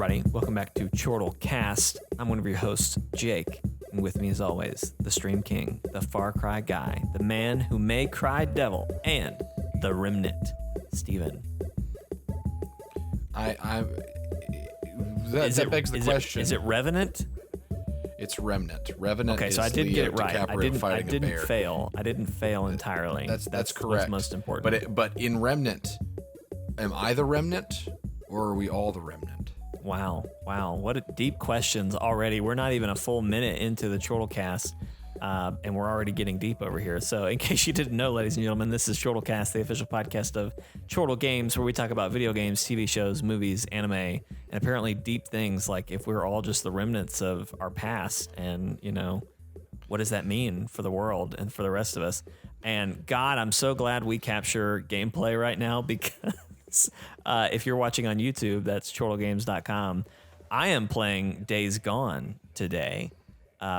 everybody. Welcome back to Chortle Cast. I'm one of your hosts, Jake. And with me, as always, the Stream King, the Far Cry guy, the man who may cry devil, and the Remnant, Steven. That begs the question. Is it Revenant? It's Remnant. Revenant. Okay, is so I did get it right. I didn't bear. fail. I didn't fail entirely. That's correct. What's most important. But in Remnant, am I the Remnant, or are we all the Remnant? Wow. What a deep questions already. We're not even a full minute into the Chortle Cast, and we're already getting deep over here. So in case you didn't know, ladies and gentlemen, this is Chortle Cast, the official podcast of Chortle Games, where we talk about video games, TV shows, movies, anime, and apparently deep things like if we're all just the remnants of our past, and, you know, what does that mean for the world and for the rest of us? And God, I'm so glad we capture gameplay right now, because if you're watching on YouTube, that's chortlegames.com. I am playing Days Gone today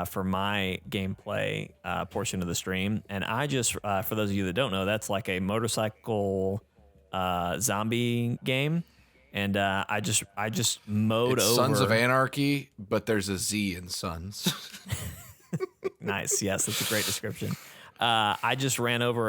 for my gameplay portion of the stream. And I just, for those of you that don't know, that's like a motorcycle zombie game. And I just mowed it's over Sons of Anarchy, but there's a Z in Sons. Nice. Yes, that's a great description. I just ran over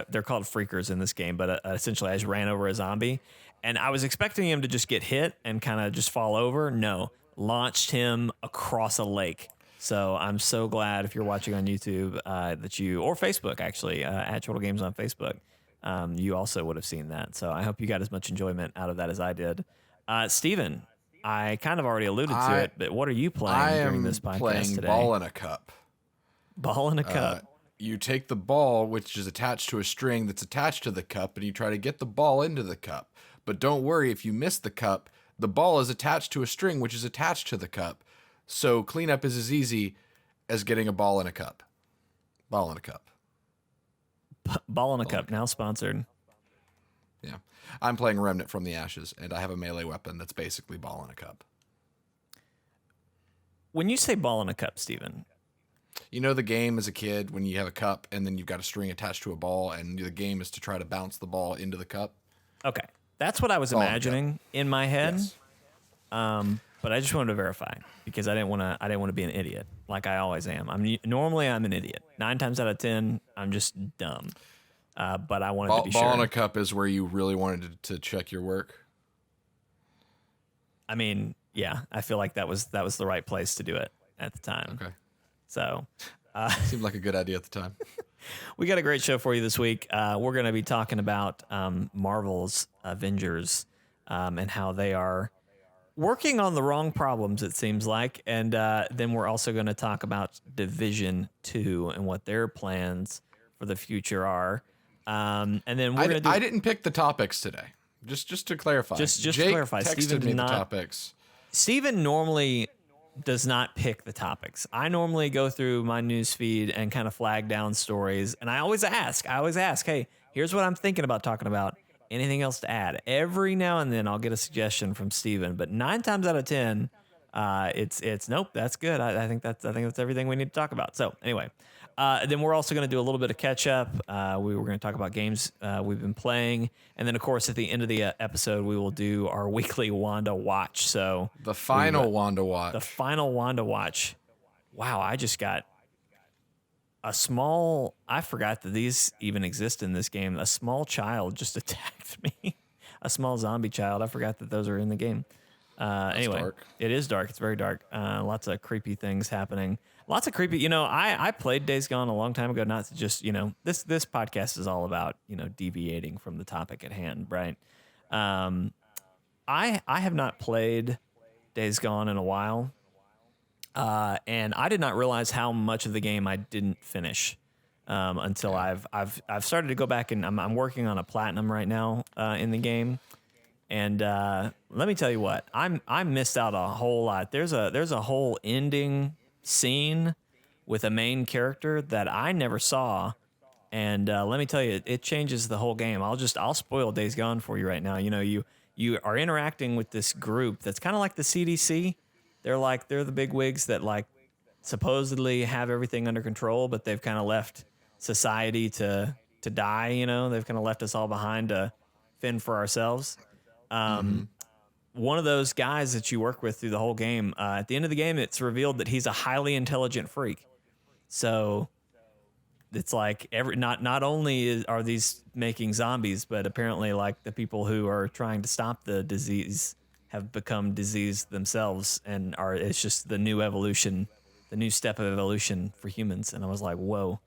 they're called freakers in this game, but essentially I just ran over a zombie, and I was expecting him to just get hit and kind of just fall over. No, launched him across a lake. So I'm so glad, if you're watching on YouTube, or Facebook actually, at Chortle Games on Facebook, you also would have seen that. So I hope you got as much enjoyment out of that as I did. Steven, I kind of already alluded to it, but what are you playing during this podcast today? Ball in a Cup. Ball in a Cup. You take the ball, which is attached to a string that's attached to the cup, and you try to get the ball into the cup. But don't worry, if you miss the cup, the ball is attached to a string, which is attached to the cup. So cleanup is as easy as getting a ball in a cup. Ball in a Cup. Ball in a Cup, now sponsored. Yeah. I'm playing Remnant from the Ashes, and I have a melee weapon that's basically Ball in a Cup. When you say Ball in a Cup, Steven... You know the game as a kid when you have a cup and then you've got a string attached to a ball, and the game is to try to bounce the ball into the cup? Okay. That's what I was imagining in my head. Yes. But I just wanted to verify, because I didn't want to be an idiot like I always am. Normally I'm an idiot. 9 times out of 10, I'm just dumb. But I wanted to be sure. Ball in a Cup is where you really wanted to check your work. I mean, yeah, I feel like that was the right place to do it at the time. Okay. So, seemed like a good idea at the time. We got a great show for you this week. We're going to be talking about Marvel's Avengers and how they are working on the wrong problems, it seems like. And then we're also going to talk about Division 2 and what their plans for the future are. And then we're going to I didn't pick the topics today. Just to clarify. Just Jake to clarify, texted Steven me the topics. Steven normally does not pick the topics. I normally go through my news feed and kind of flag down stories, and I always ask, hey, here's what I'm thinking about talking about. Anything else to add? Every now and then I'll get a suggestion from Steven, but 9 times out of 10, it's nope, that's good. I think that's everything we need to talk about. So anyway, then we're also going to do a little bit of catch up. We were going to talk about games we've been playing, and then of course at the end of the episode we will do our weekly Wanda Watch. So the final Wanda Watch. The final Wanda Watch. Wow, I just got a small. I forgot that these even exist in this game. A small child just attacked me. A small zombie child. I forgot that those are in the game. Anyway, dark. It is dark. It's very dark. Lots of creepy things happening. Lots of creepy. You know, I played Days Gone a long time ago. Not to just, you know, this podcast is all about, you know, deviating from the topic at hand, right? I have not played Days Gone in a while, and I did not realize how much of the game I didn't finish until I've started to go back, and I'm working on a platinum right now in the game. And let me tell you what, I missed out a whole lot. There's a whole ending scene with a main character that I never saw, and let me tell you, it changes the whole game. I'll spoil Days Gone for you right now. You know, you are interacting with this group that's kind of like the CDC. They're the big wigs that like supposedly have everything under control, but they've kind of left society to die. You know, they've kind of left us all behind to fend for ourselves. one of those guys that you work with through the whole game, at the end of the game, it's revealed that he's a highly intelligent freak. So it's like not only are these making zombies, but apparently like the people who are trying to stop the disease have become diseased themselves and it's just the new evolution, the new step of evolution for humans. And I was like, whoa,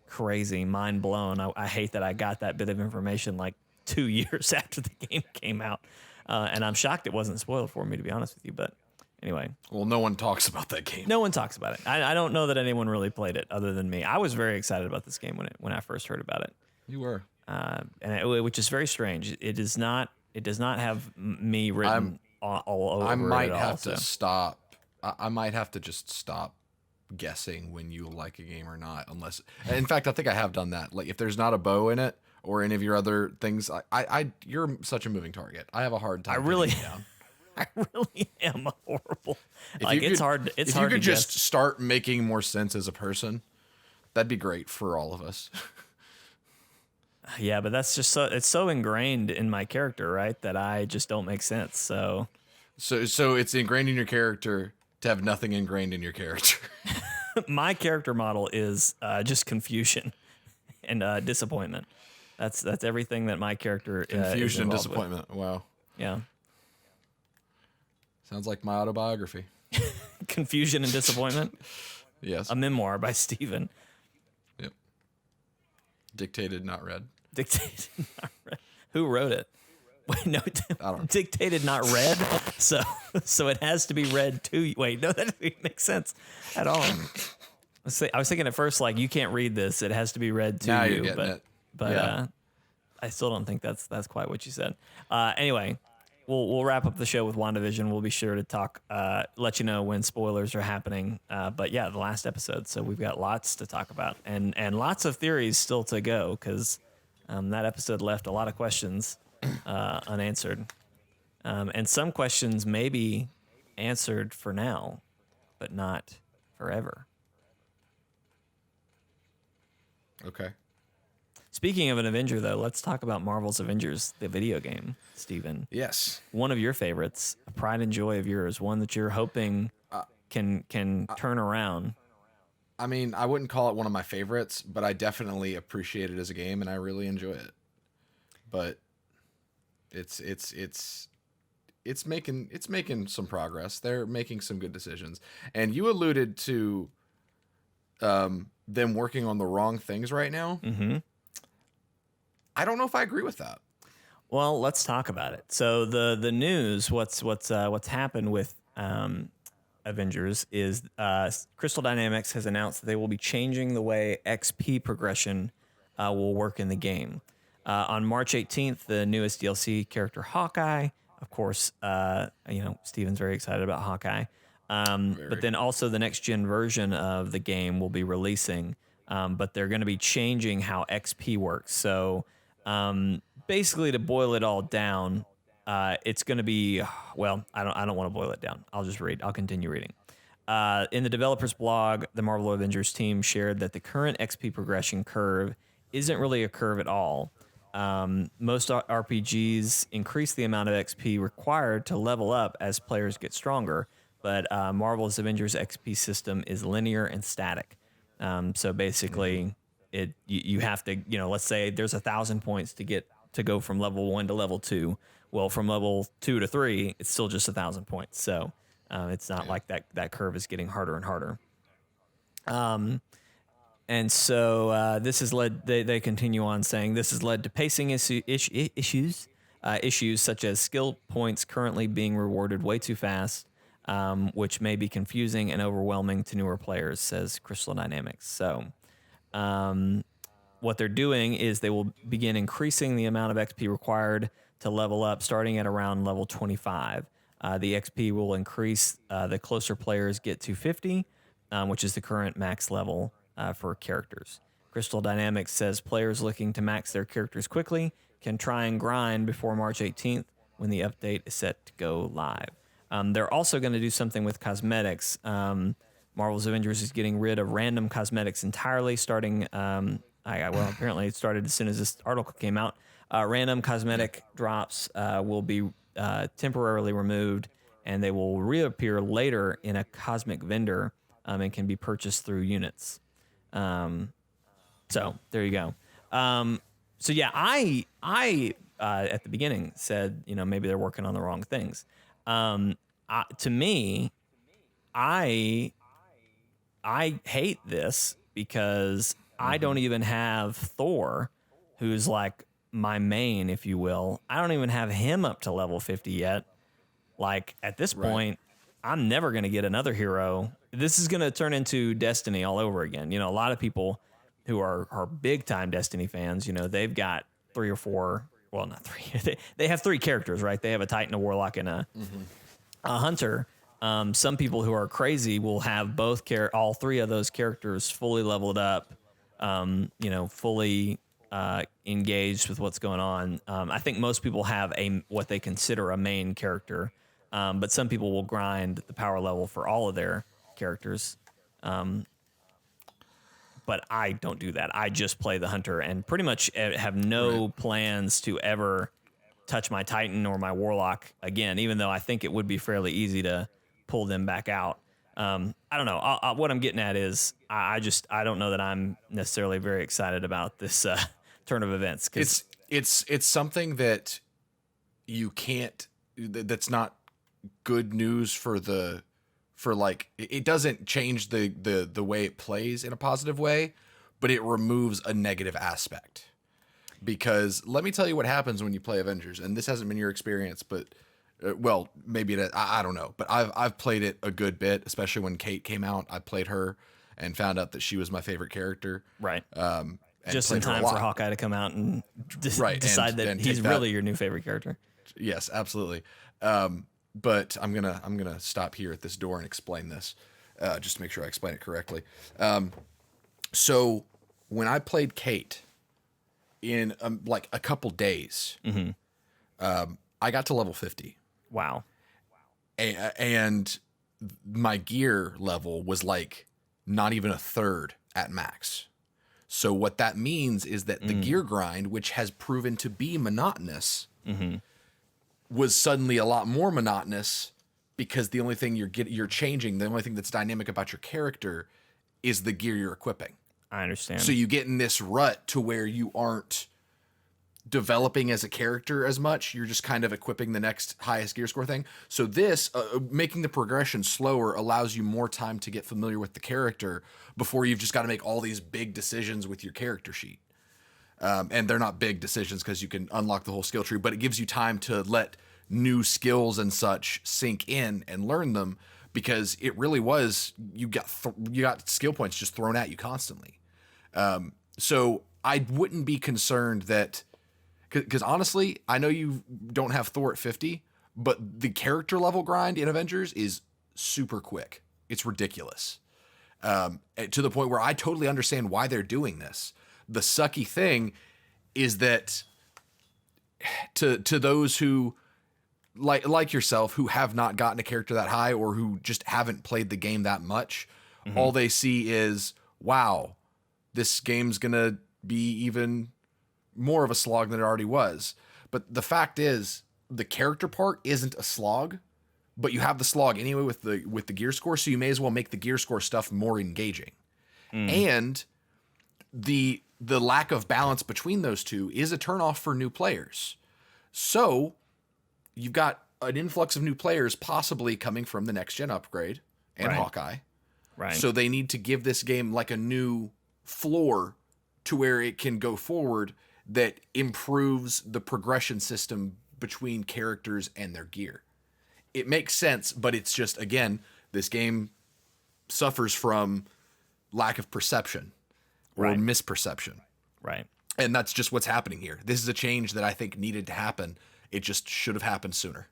crazy, mind blown. I hate that I got that bit of information like 2 years after the game came out. And I'm shocked it wasn't spoiled for me, to be honest with you. But anyway. Well, no one talks about that game. No one talks about it. I don't know that anyone really played it other than me. I was very excited about this game when I first heard about it. You were. Which is very strange. It does not have me written all over it. I might at have all, to stop. I might have to just stop guessing when you like a game or not, unless. In fact, I think I have done that. Like if there's not a bow in it or any of your other things, you're such a moving target. I have a hard time. I really am horrible. It's hard. It's if hard you could to just guess. start making more sense as a person, that'd be great for all of us. Yeah, but that's just it's so ingrained in my character, right? That I just don't make sense. So it's ingrained in your character to have nothing ingrained in your character. My character model is just confusion and disappointment. That's everything that my character Confusion and is disappointment. with. Wow. Yeah. Sounds like my autobiography. Confusion and disappointment. Yes. A memoir by Stephen. Yep. Dictated, not read. Dictated, not read. Who wrote it? Wait, no, I don't know. Dictated, not read. So it has to be read to you. Wait, no, that doesn't make sense at all. I was thinking at first, like, you can't read this. It has to be read to Now you. You're getting it. But Yeah. I still don't think that's quite what you said. Anyway, we'll wrap up the show with WandaVision. We'll be sure to talk, let you know when spoilers are happening. But yeah, the last episode. So we've got lots to talk about and lots of theories still to go because that episode left a lot of questions unanswered. And some questions may be answered for now, but not forever. Okay. Speaking of an Avenger, though, let's talk about Marvel's Avengers, the video game, Steven. Yes. One of your favorites, a pride and joy of yours, one that you're hoping can turn around. I mean, I wouldn't call it one of my favorites, but I definitely appreciate it as a game and I really enjoy it. But it's making some progress. They're making some good decisions. And you alluded to them working on the wrong things right now. Mm-hmm. I don't know if I agree with that. Well, let's talk about it. So the news, what's happened with Avengers is Crystal Dynamics has announced that they will be changing the way XP progression will work in the game. On March 18th, the newest DLC character Hawkeye, of course, Steven's very excited about Hawkeye. But then also the next gen version of the game will be releasing, but they're going to be changing how XP works. So basically, to boil it all down, it's going to be, well, I don't want to boil it down. I'll continue reading. In the developer's blog, the Marvel Avengers team shared that the current XP progression curve isn't really a curve at all. Most RPGs increase the amount of XP required to level up as players get stronger, but Marvel's Avengers XP system is linear and static. So basically, you have to, let's say there's 1,000 points to go from level 1 to level 2. Well, from level 2 to 3, it's still just 1,000 points. So it's not like that curve is getting harder and harder. And so this has led, they continue on saying, this has led to pacing issues such as skill points currently being rewarded way too fast, which may be confusing and overwhelming to newer players, says Crystal Dynamics. So what they're doing is they will begin increasing the amount of XP required to level up, starting at around level 25. The XP will increase the closer players get to 50, which is the current max level for characters. Crystal Dynamics says players looking to max their characters quickly can try and grind before March 18th when the update is set to go live. They're also going to do something with cosmetics. Marvel's Avengers is getting rid of random cosmetics entirely, starting. Apparently it started as soon as this article came out. Random cosmetic drops will be temporarily removed, and they will reappear later in a cosmic vendor and can be purchased through units. So there you go. So yeah, I at the beginning said, maybe they're working on the wrong things. To me, I hate this because I don't even have Thor, who's like my main, if you will. I don't even have him up to level 50 yet. Like at this point, I'm never going to get another hero. This is going to turn into Destiny all over again. A lot of people who are big time Destiny fans, they've got 3 or 4, well, not 3. They have 3 characters, right? They have a Titan, a Warlock, and a Hunter. Some people who are crazy will have all 3 of those characters fully leveled up, fully engaged with what's going on. I think most people have what they consider a main character, but some people will grind the power level for all of their characters. But I don't do that. I just play the Hunter and pretty much have no plans to ever touch my Titan or my Warlock again, even though I think it would be fairly easy to pull them back out. I don't know. What I'm getting at is I don't know that I'm necessarily very excited about this turn of events. It's something that you can't, that's not good news for it doesn't change the way it plays in a positive way, but it removes a negative aspect. Because let me tell you what happens when you play Avengers, and this hasn't been your experience, but well, maybe I don't know, but I've played it a good bit, especially when Kate came out. I played her and found out that she was my favorite character. Right. Just in time for Hawkeye to come out and decide that he's really your new favorite character. Yes, absolutely. But I'm gonna stop here at this door and explain this, just to make sure I explain it correctly. So when I played Kate in like a couple days, I got to level 50. Wow. And my gear level was like not even a third at max. So what that means is that the gear grind, which has proven to be monotonous, was suddenly a lot more monotonous because the only thing you're changing, the only thing that's dynamic about your character is the gear you're equipping. I understand. So you get in this rut to where you aren't developing as a character as much. You're just kind of equipping the next highest gear score thing. So this, making the progression slower, allows you more time to get familiar with the character before you've just got to make all these big decisions with your character sheet. And they're not big decisions because you can unlock the whole skill tree, but it gives you time to let new skills and such sink in and learn them, because it really was, you got skill points just thrown at you constantly. So I wouldn't be concerned that, because honestly, I know you don't have Thor at 50, but the character level grind in Avengers is super quick. It's ridiculous. To the point where I totally understand why they're doing this. The sucky thing is that to those who like yourself, who have not gotten a character that high or who just haven't played the game that much, all they see is, wow, this game's going to be even more of a slog than it already was. But the fact is, the character part isn't a slog, but you have the slog anyway with the gear score, so you may as well make the gear score stuff more engaging. And the lack of balance between those two is a turnoff for new players. So you've got an influx of new players possibly coming from the next gen upgrade and Hawkeye. Right. So they need to give this game like a new floor to where it can go forward that improves the progression system between characters and their gear. It makes sense, but it's just, again, this game suffers from lack of perception or misperception. Right. And that's just what's happening here. This is a change that I think needed to happen. It just should have happened sooner.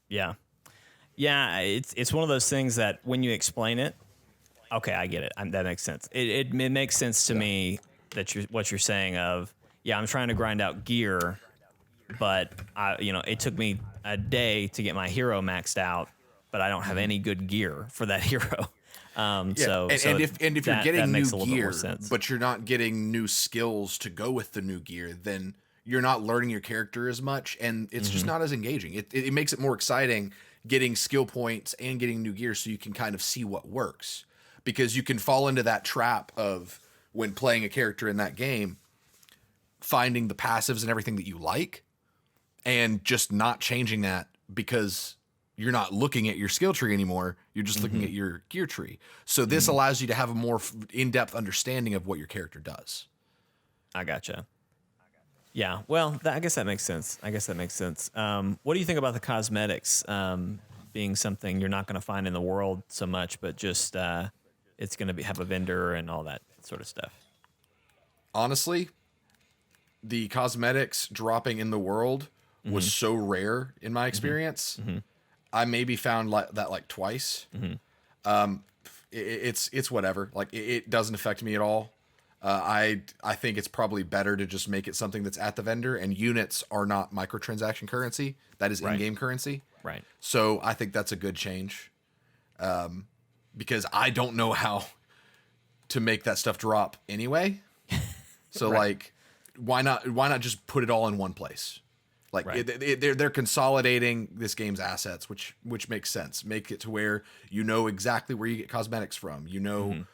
Yeah. Yeah, it's one of those things that when you explain it, okay, I get it. That makes sense. It makes sense to me that what you're saying of, yeah, I'm trying to grind out gear, but it took me a day to get my hero maxed out, but I don't have any good gear for that hero. So if you're getting new gear, but but you're not getting new skills to go with the new gear, then you're not learning your character as much, and it's just not as engaging. It makes it more exciting getting skill points and getting new gear so you can kind of see what works. Because you can fall into that trap of, when playing a character in that game, finding the passives and everything that you like and just not changing that because you're not looking at your skill tree anymore. You're just looking at your gear tree. So this allows you to have a more in-depth understanding of what your character does. I gotcha. Yeah, well, I guess that makes sense. What do you think about the cosmetics being something you're not going to find in the world so much, but just it's going to have a vendor and all that sort of stuff? Honestly, the cosmetics dropping in the world was so rare in my experience. I maybe found that like twice. It's whatever. Like it doesn't affect me at all. I think it's probably better to just make it something that's at the vendor, and units are not microtransaction currency. That is in-game currency. Right. So I think that's a good change. Because I don't know how to make that stuff drop anyway. So like, why not just put it all in one place? Like they're consolidating this game's assets, which makes sense. Make it to where you know exactly where you get cosmetics from. You know,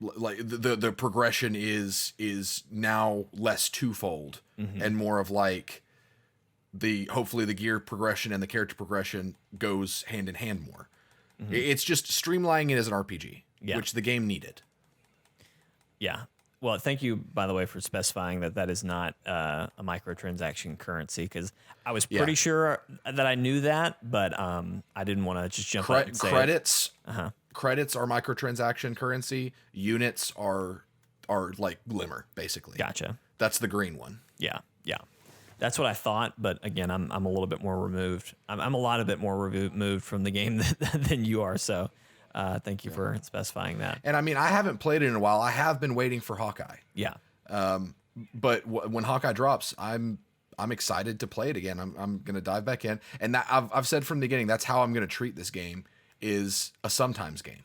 like the progression is now less twofold and more of like hopefully the gear progression and the character progression goes hand in hand more. It's just streamlining it as an RPG, which the game needed. Yeah. Well, thank you, by the way, for specifying that is not a microtransaction currency, because I was pretty sure that I knew that, but I didn't want to just jump out and say credits. Credits are microtransaction currency. Units are like Glimmer, basically. Gotcha. That's the green one. Yeah. That's what I thought, but again, I'm a little bit more removed. I'm a lot of bit more removed from the game than you are. So, thank you for specifying that. And I mean, I haven't played it in a while. I have been waiting for Hawkeye. Yeah. But when Hawkeye drops, I'm excited to play it again. I'm gonna dive back in, and that I've said from the beginning, that's how I'm gonna treat this game, is a sometimes game,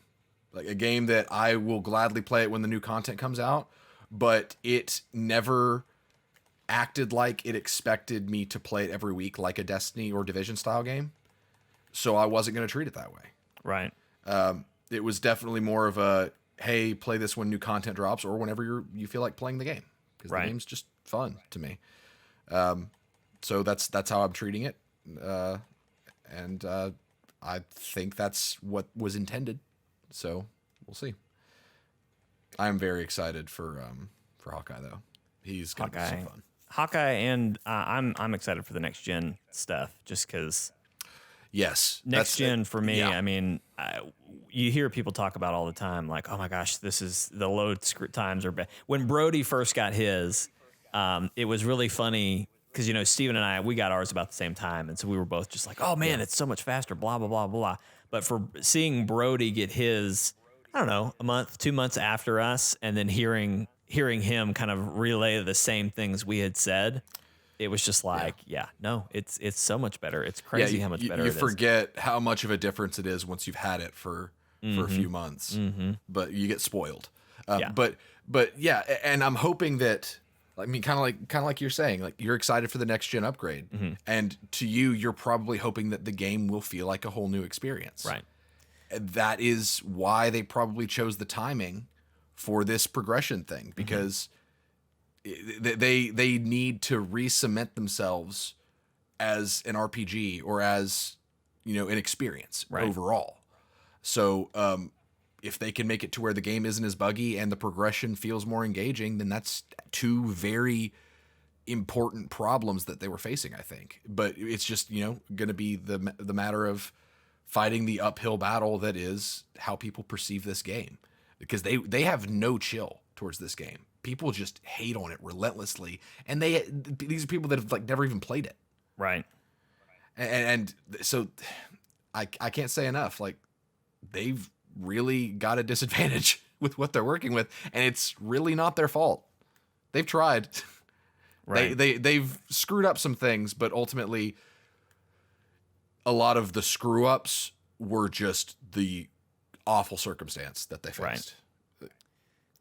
like a game that I will gladly play it when the new content comes out, but it never acted like it expected me to play it every week like a Destiny or Division style game. So I wasn't going to treat it that way. Right. It was definitely more of a, hey, play this when new content drops or whenever you feel like playing the game, because the game's just fun to me. So that's how I'm treating it. And I think that's what was intended. So we'll see. I'm very excited for Hawkeye though. He's going to be some fun. Hawkeye, and I'm excited for the next gen stuff, just because. Yes, next gen for me. Yeah. I mean, you hear people talk about all the time, like, oh my gosh, this is the load times are bad. When Brody first got his, it was really funny because Steven and I, we got ours about the same time, and so we were both just like, oh man, it's so much faster, blah blah blah blah. But for seeing Brody get his, I don't know, a month, 2 months after us, and then hearing him kind of relay the same things we had said, it was just like, it's so much better. It's crazy how much better it is. You forget how much of a difference it is once you've had it for a few months, but you get spoiled. But yeah, and I'm hoping that, I mean, kind of like you're saying, like you're excited for the next gen upgrade, and to you, you're probably hoping that the game will feel like a whole new experience. Right. And that is why they probably chose the timing for this progression thing, because they need to re-cement themselves as an RPG or as an experience overall. So if they can make it to where the game isn't as buggy and the progression feels more engaging, then that's two very important problems that they were facing, I think. But it's just going to be the matter of fighting the uphill battle that is how people perceive this game. Because they have no chill towards this game. People just hate on it relentlessly, and these are people that have like never even played it. Right. And so I can't say enough. Like, they've really got a disadvantage with what they're working with, and it's really not their fault. They've tried. Right. They've screwed up some things, but ultimately, a lot of the screw ups were just the awful circumstance that they faced. Right.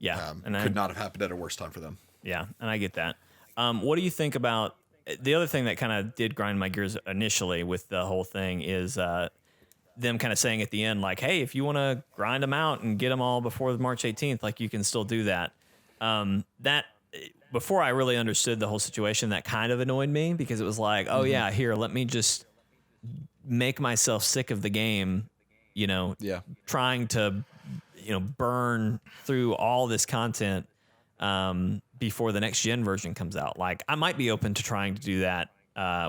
Yeah. And could not have happened at a worse time for them. Yeah. And I get that. What do you think about the other thing that kind of did grind my gears initially with the whole thing is them kind of saying at the end, like, hey, if you want to grind them out and get them all before March 18th, like you can still do that. That before I really understood the whole situation, that kind of annoyed me because it was like, oh yeah, here, let me just make myself sick of the game, trying to, burn through all this content before the next gen version comes out. Like I might be open to trying to do that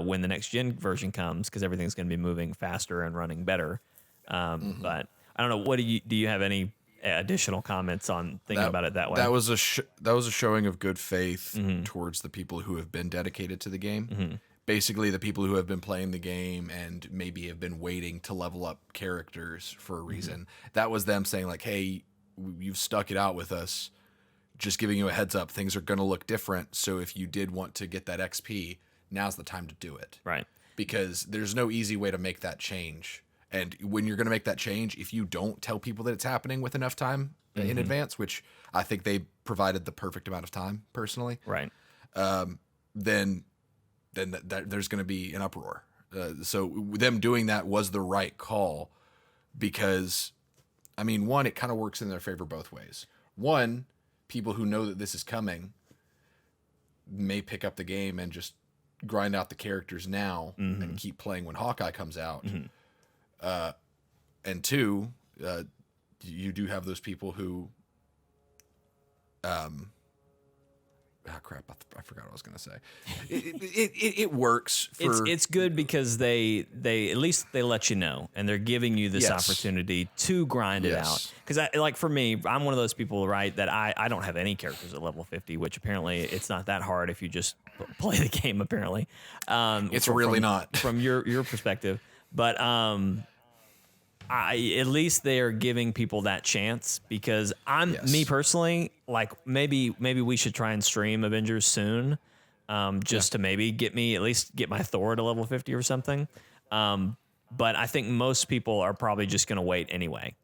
when the next gen version comes because everything's going to be moving faster and running better. But I don't know. What do you have any additional comments on thinking about it that way? That was a showing of good faith towards the people who have been dedicated to the game. Basically, the people who have been playing the game and maybe have been waiting to level up characters for a reason. That was them saying like, hey, you've stuck it out with us. Just giving you a heads up, things are going to look different. So if you did want to get that XP, now's the time to do it. Right. Because there's no easy way to make that change. And when you're going to make that change, if you don't tell people that it's happening with enough time in advance, which I think they provided the perfect amount of time personally. Right. Then there's going to be an uproar. So them doing that was the right call because, I mean, one, it kind of works in their favor both ways. One, people who know that this is coming may pick up the game and just grind out the characters now and keep playing when Hawkeye comes out. And two, you do have those people who, crap, I forgot what I was going to say. It works. It's good because they at least they let you know and they're giving you this opportunity to grind it out. Because like for me, I'm one of those people, right, that I don't have any characters at level 50, which apparently it's not that hard if you just play the game. Apparently, it's really not from your perspective, but at least they are giving people that chance because me personally, like maybe we should try and stream Avengers soon, just to maybe get my Thor to level 50 or something. But I think most people are probably just going to wait anyway.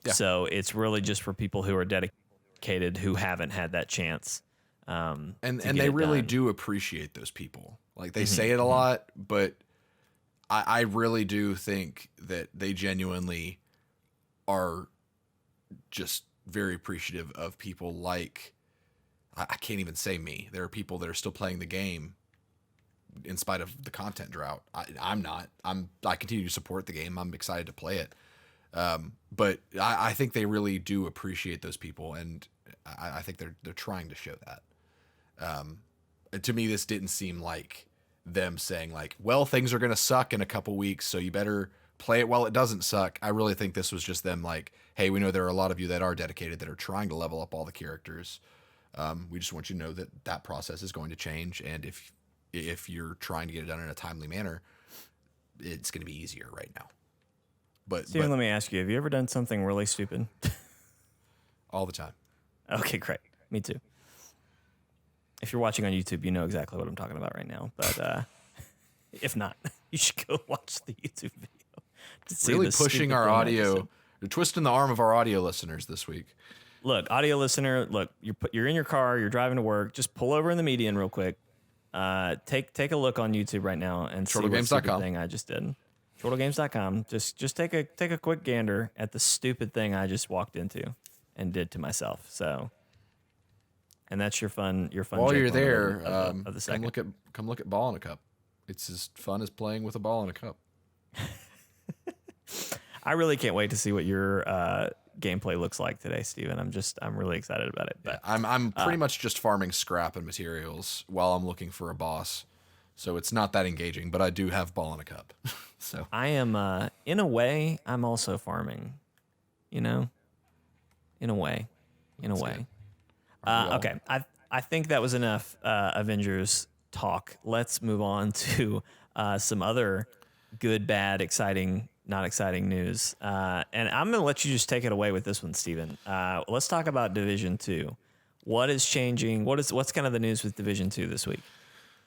So it's really just for people who are dedicated who haven't had that chance. And they really do appreciate those people. Like they say it a lot, but I really do think that they genuinely are just very appreciative of people like, I can't even say me. There are people that are still playing the game in spite of the content drought. I'm not. I continue to support the game. I'm excited to play it. But I think they really do appreciate those people, and I think they're trying to show that. To me, this didn't seem like them saying like, well, things are going to suck in a couple weeks, so you better play it while it doesn't suck. I really think this was just them like, hey, we know there are a lot of you that are dedicated that are trying to level up all the characters. We just want you to know that process is going to change. And if you're trying to get it done in a timely manner, it's going to be easier right now. But Steven, let me ask you, have you ever done something really stupid? All the time. Okay, great. Me too. If you're watching on YouTube, you know exactly what I'm talking about right now. But if not, you should go watch the YouTube video. To see really pushing our audio. You're twisting the arm of our audio listeners this week. Look, audio listener, look, you're in your car, you're driving to work. Just pull over in the median real quick. Take a look on YouTube right now and see what stupid thing I just did. ChortleGames.com. Just take a quick gander at the stupid thing I just walked into and did to myself. So. And that's your fun. While you're there, of the second. Come look at Ball in a Cup. It's as fun as playing with a ball in a cup. I really can't wait to see what your gameplay looks like today, Steven. I'm really excited about it. But I'm pretty much just farming scrap and materials while I'm looking for a boss, so it's not that engaging. But I do have Ball in a Cup. So I am, in a way, I'm also farming. In a way. Okay, I think that was enough Avengers talk. Let's move on to some other good, bad, exciting, not exciting news. And I'm going to let you just take it away with this one, Steven. Let's talk about Division 2. What is changing? What's kind of the news with Division 2 this week?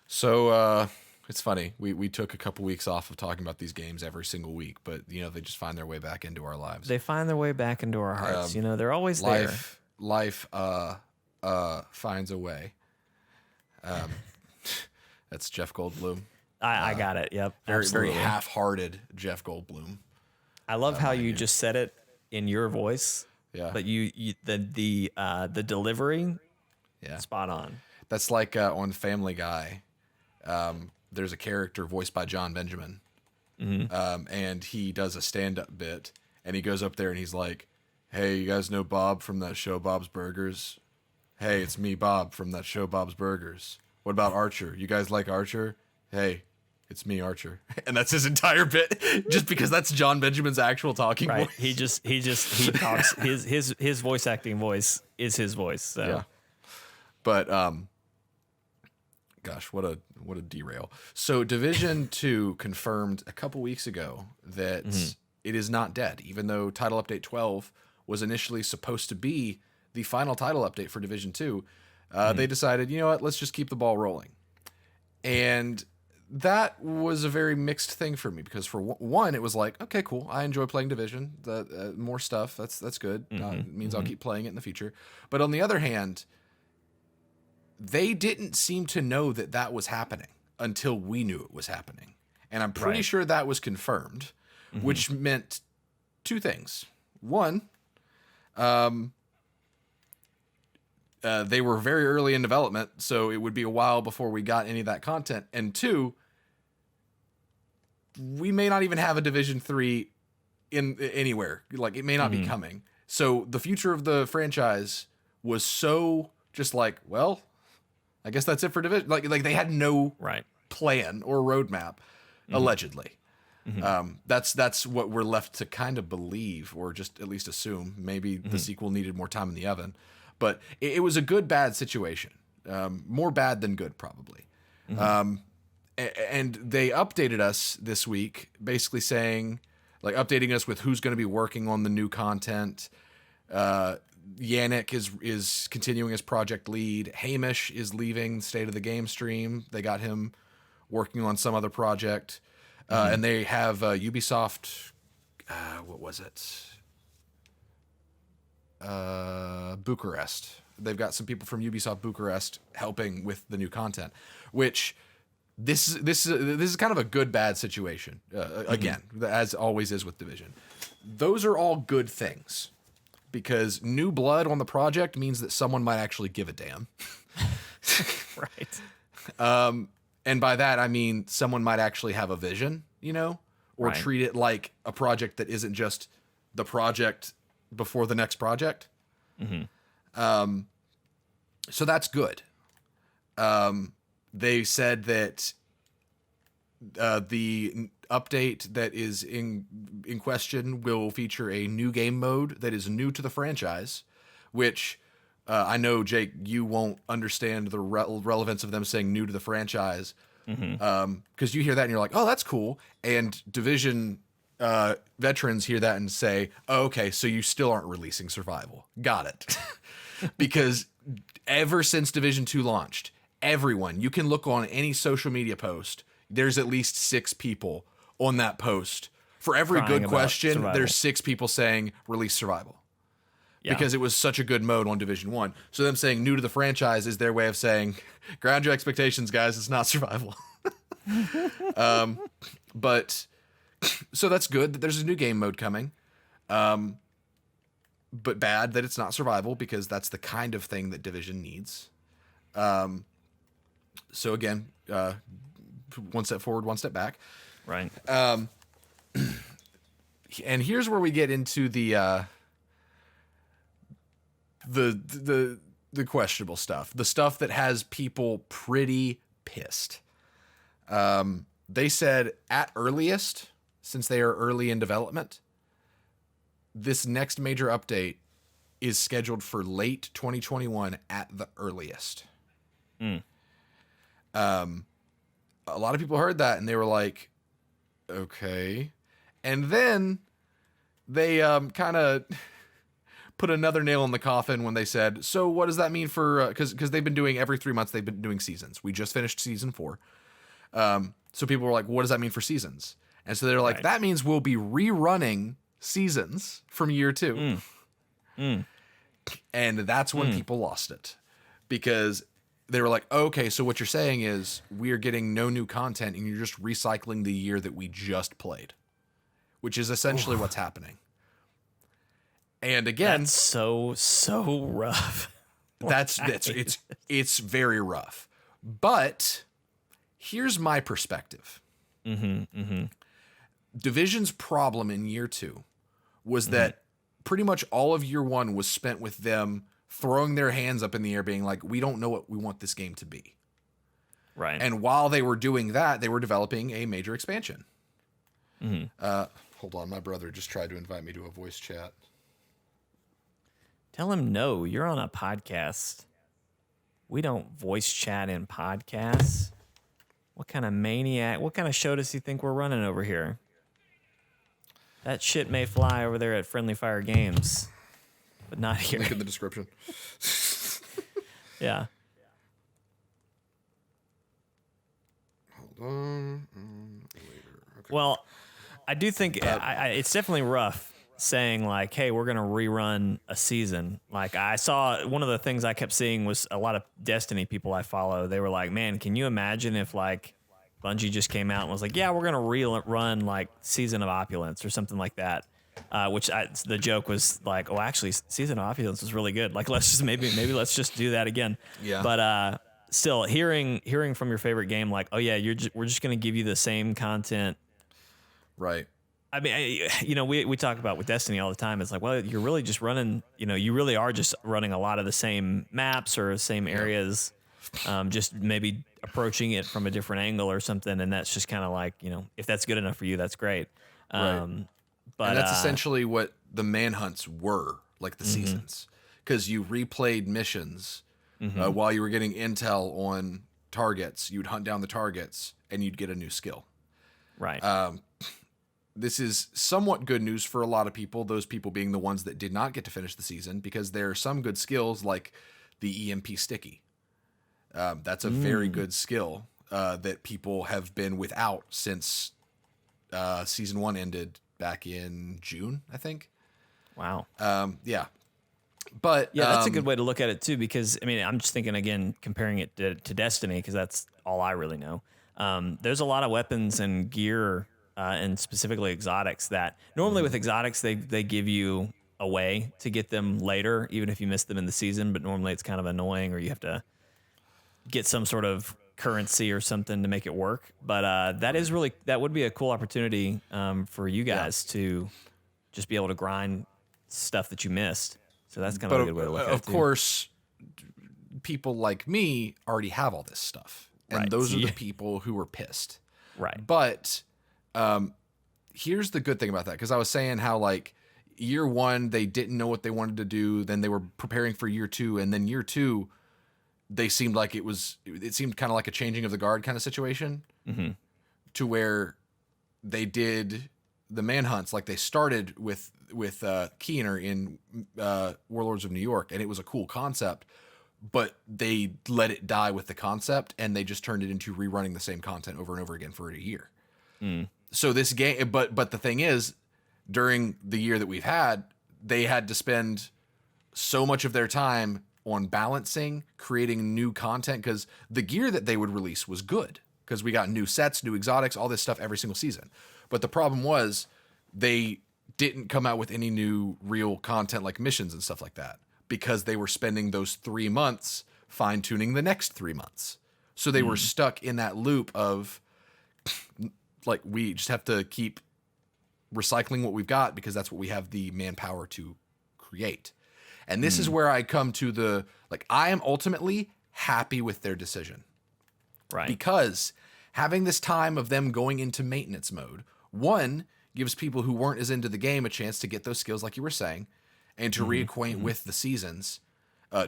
So it's funny. We took a couple weeks off of talking about these games every single week, but they just find their way back into our lives. They find their way back into our hearts. They're always there. Life finds a way. That's Jeff Goldblum. I got it. Yep. Very, absolutely. very half-hearted Jeff Goldblum. I love how you just said it in your voice. Yeah. But the delivery, Yeah. spot on. That's like on Family Guy. There's a character voiced by John Benjamin. And he does a stand-up bit, and he goes up there and he's like, "Hey, you guys know Bob from that show Bob's Burgers? Hey, it's me, Bob, from that show Bob's Burgers. What about Archer? You guys like Archer? Hey, it's me, Archer." And that's his entire bit, just because that's John Benjamin's actual talking voice. He talks, his voice acting voice is his voice. So. Yeah. But gosh, what a derail. So Division 2 confirmed a couple weeks ago that it is not dead, even though title update 12 was initially supposed to be the final title update for Division 2. They decided, you know what, let's just keep the ball rolling. And that was a very mixed thing for me, because for one, it was like, okay, cool, I enjoy playing Division. More stuff, that's good. It means I'll keep playing it in the future. But on the other hand, they didn't seem to know that that was happening until we knew it was happening. And I'm pretty sure that was confirmed, which meant two things. One, they were very early in development, so it would be a while before we got any of that content. And two, we may not even have a Division 3 in anywhere. Like, it may not be coming. So the future of the franchise was so just like, well, I guess that's it for Division. Like they had no plan or roadmap, allegedly. That's what we're left to kind of believe, or just at least assume. Maybe the sequel needed more time in the oven, but it was a good-bad situation. More bad than good, probably. And they updated us this week, basically saying, like, updating us with who's going to be working on the new content. Yannick is continuing as project lead. Hamish is leaving State of the Game stream. They got him working on some other project. And they have Ubisoft, what was it? Bucharest. They've got some people from Ubisoft Bucharest helping with the new content, which this is kind of a good-bad situation. Again, as always is with Division. Those are all good things, because new blood on the project means that someone might actually give a damn. And by that, I mean someone might actually have a vision, or treat it like a project that isn't just the project before the next project. So that's good. They said that the update that is in question will feature a new game mode that is new to the franchise, which I know, Jake, you won't understand the relevance of them saying new to the franchise, because you hear that and you're like, oh, that's cool. And Division veterans hear that and say, oh, okay, so you still aren't releasing Survival. Got it. Because ever since Division 2 launched, everyone, you can look on any social media post, there's at least 6 people on that post. For every good question, Survival. There's 6 people saying release Survival. Yeah. Because it was such a good mode on Division 1. So them saying new to the franchise is their way of saying, ground your expectations, guys, it's not Survival. But so that's good that there's a new game mode coming. But bad that it's not Survival, because that's the kind of thing that Division needs. So again, one step forward, one step back. Right. And here's where we get into the questionable stuff, the stuff that has people pretty pissed. They said at earliest, since they are early in development, this next major update is scheduled for late 2021 at the earliest. A lot of people heard that and they were like, okay. And then they kind of put another nail in the coffin when they said, so what does that mean for, because they've been doing every 3 months, they've been doing seasons. We just finished season 4. So people were like, what does that mean for seasons? And so they're like, that means we'll be rerunning seasons from year 2. And that's when people lost it, because they were like, okay, so what you're saying is we are getting no new content and you're just recycling the year that we just played, which is essentially what's happening. And again, That's so rough. it's very rough. But here's my perspective. Division's problem in year 2 was that pretty much all of year 1 was spent with them throwing their hands up in the air being like, we don't know what we want this game to be. Right. And while they were doing that, they were developing a major expansion. Hold on, my brother just tried to invite me to a voice chat. Tell him no, you're on a podcast. We don't voice chat in podcasts. What kind of maniac, what kind of show does he think we're running over here? That shit may fly over there at Friendly Fire Games, but not here. Link in the description. Yeah. Hold on. Later. Okay. Well, I do think it's definitely rough saying like, hey, we're going to rerun a season. Like I saw one of the things I kept seeing was a lot of Destiny people I follow. They were like, man, can you imagine if like Bungie just came out and was like, yeah, we're going to rerun like Season of Opulence or something like that. The joke was like, oh, actually Season of Opulence was really good. Like, let's just maybe let's just do that again. Yeah. But still hearing from your favorite game, like, oh yeah, we're just going to give you the same content. Right. I mean, we talk about with Destiny all the time. It's like, well, you're really just running, you really are just running a lot of the same maps or same areas, just maybe approaching it from a different angle or something. And that's just kind of like, if that's good enough for you, that's great. Right. But and that's essentially what the manhunts were, like the seasons, because you replayed missions while you were getting intel on targets. You'd hunt down the targets and you'd get a new skill. Right. This is somewhat good news for a lot of people, those people being the ones that did not get to finish the season, because there are some good skills like the EMP sticky. That's a very good skill that people have been without since season 1 ended back in June, I think. Wow. Yeah. But yeah, that's a good way to look at it too, because I mean, I'm just thinking again, comparing it to Destiny, because that's all I really know. There's a lot of weapons and gear and specifically exotics that normally with exotics, they give you a way to get them later, even if you miss them in the season, but normally it's kind of annoying or you have to get some sort of currency or something to make it work. But that would be a cool opportunity for you guys to just be able to grind stuff that you missed. So that's kind of a good way to look at it. Of course, people like me already have all this stuff. And those are the people who were pissed. Right. But here's the good thing about that, because I was saying how like year 1 they didn't know what they wanted to do, then they were preparing for year 2, and then year 2 they seemed like it seemed kind of like a changing of the guard kind of situation, to where they did the manhunts. Like they started with Keener in Warlords of New York, and it was a cool concept, but they let it die with the concept and they just turned it into rerunning the same content over and over again for a year. So this game, but the thing is, during the year that we've had, they had to spend so much of their time on balancing, creating new content, because the gear that they would release was good, because we got new sets, new exotics, all this stuff every single season. But the problem was they didn't come out with any new real content like missions and stuff like that, because they were spending those 3 months fine-tuning the next 3 months. So they were stuck in that loop of like, we just have to keep recycling what we've got because that's what we have the manpower to create. And this is where I come to I am ultimately happy with their decision. Right. Because having this time of them going into maintenance mode, one, gives people who weren't as into the game a chance to get those skills like you were saying, and to reacquaint with the seasons.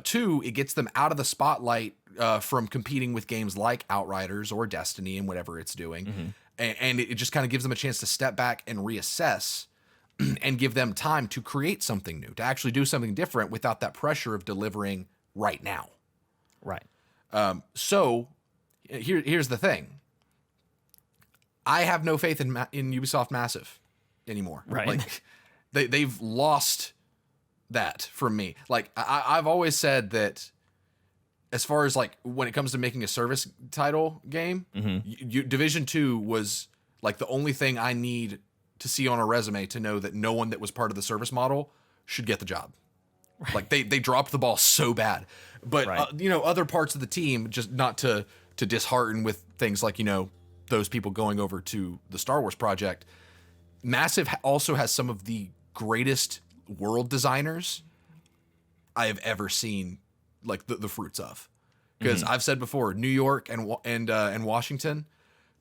2, it gets them out of the spotlight from competing with games like Outriders or Destiny and whatever it's doing. And it just kind of gives them a chance to step back and reassess and give them time to create something new, to actually do something different without that pressure of delivering right now. Right. So here's the thing. I have no faith in Ubisoft Massive anymore. Right. Like they've lost that from me. Like I've always said that as far as like when it comes to making a service title game, Division 2 was like the only thing I need to see on a resume to know that no one that was part of the service model should get the job. Right. Like they dropped the ball so bad, but other parts of the team, just not to dishearten with things like, those people going over to the Star Wars project. Massive also has some of the greatest world designers I have ever seen, like the fruits of, because I've said before, New York and Washington,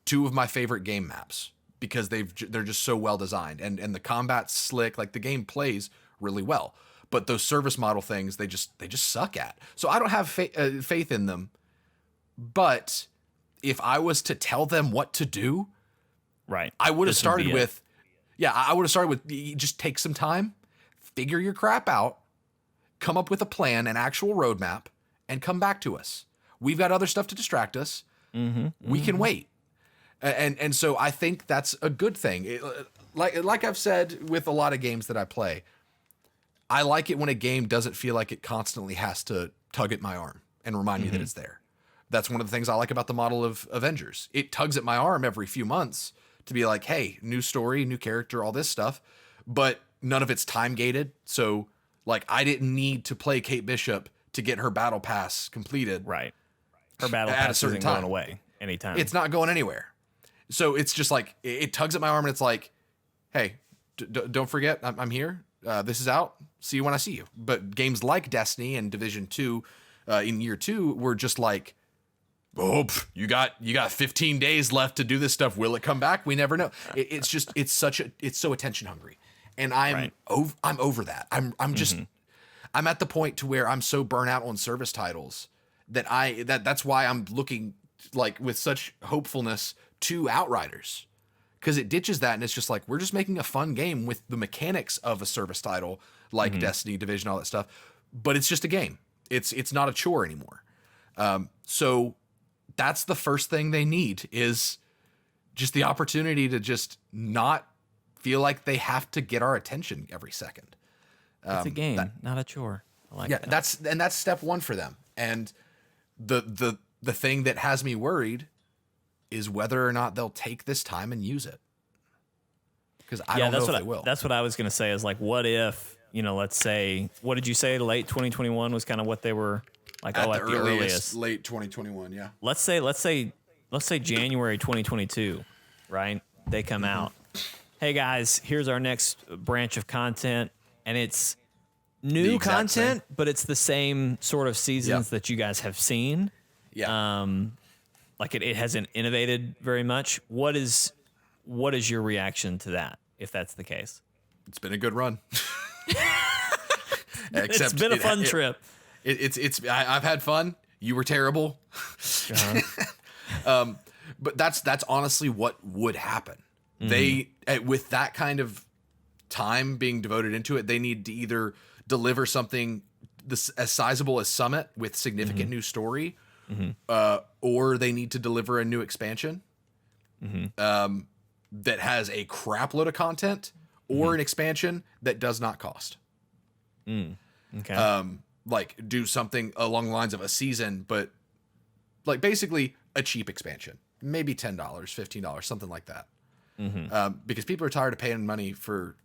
two of my favorite game maps, because they're just so well designed, and the combat's slick, like the game plays really well, but those service model things they just suck at. So I don't have faith in them. But if I was to tell them what to do, right, I would have started with, just take some time, figure your crap out, come up with a plan, an actual roadmap, and come back to us. We've got other stuff to distract us. We can wait. And so I think that's a good thing. Like I've said with a lot of games that I play, I like it when a game doesn't feel like it constantly has to tug at my arm and remind me that it's there. That's one of the things I like about the model of Avengers. It tugs at my arm every few months to be like, hey, new story, new character, all this stuff, but none of it's time gated. So like I didn't need to play Kate Bishop to get her battle pass completed. Right. Her battle pass isn't going away anytime. It's not going anywhere. So it's just like, it tugs at my arm and it's like, hey, don't forget, I'm here. This is out. See you when I see you. But games like Destiny and Division 2 in year 2 were just like, oh, you got 15 days left to do this stuff. Will it come back? We never know. It's so attention hungry. And I'm over that. I'm at the point to where I'm so burnt out on service titles that's why I'm looking like with such hopefulness to Outriders, because it ditches that and it's just like, we're just making a fun game with the mechanics of a service title like Destiny, Division, all that stuff, but it's just a game. It's not a chore anymore. So that's the first thing they need, is just the opportunity to just not feel like they have to get our attention every second. It's a game, not a chore. I like that. That's step one for them. And the thing that has me worried is whether or not they'll take this time and use it. Because I don't know if they will. That's what I was going to say, is like, what if, let's say, what did you say? Late 2021 was kind of what they were like, at the earliest. Late 2021. Yeah. Let's say January 2022, right? They come out. Hey guys, here's our next branch of content. And it's new content, but it's the same sort of seasons that you guys have seen. Yeah. Like it hasn't innovated very much. What is your reaction to that, if that's the case? It's been a good run. It's been a fun trip. I've had fun. You were terrible. But that's honestly what would happen. They, with that kind of time being devoted into it, they need to either deliver something as sizable as Summit with significant new story, or they need to deliver a new expansion that has a crap load of content, or an expansion that does not cost. Okay. Like do something along the lines of a season, but like basically a cheap expansion, maybe $10, $15, something like that. Because people are tired of paying money for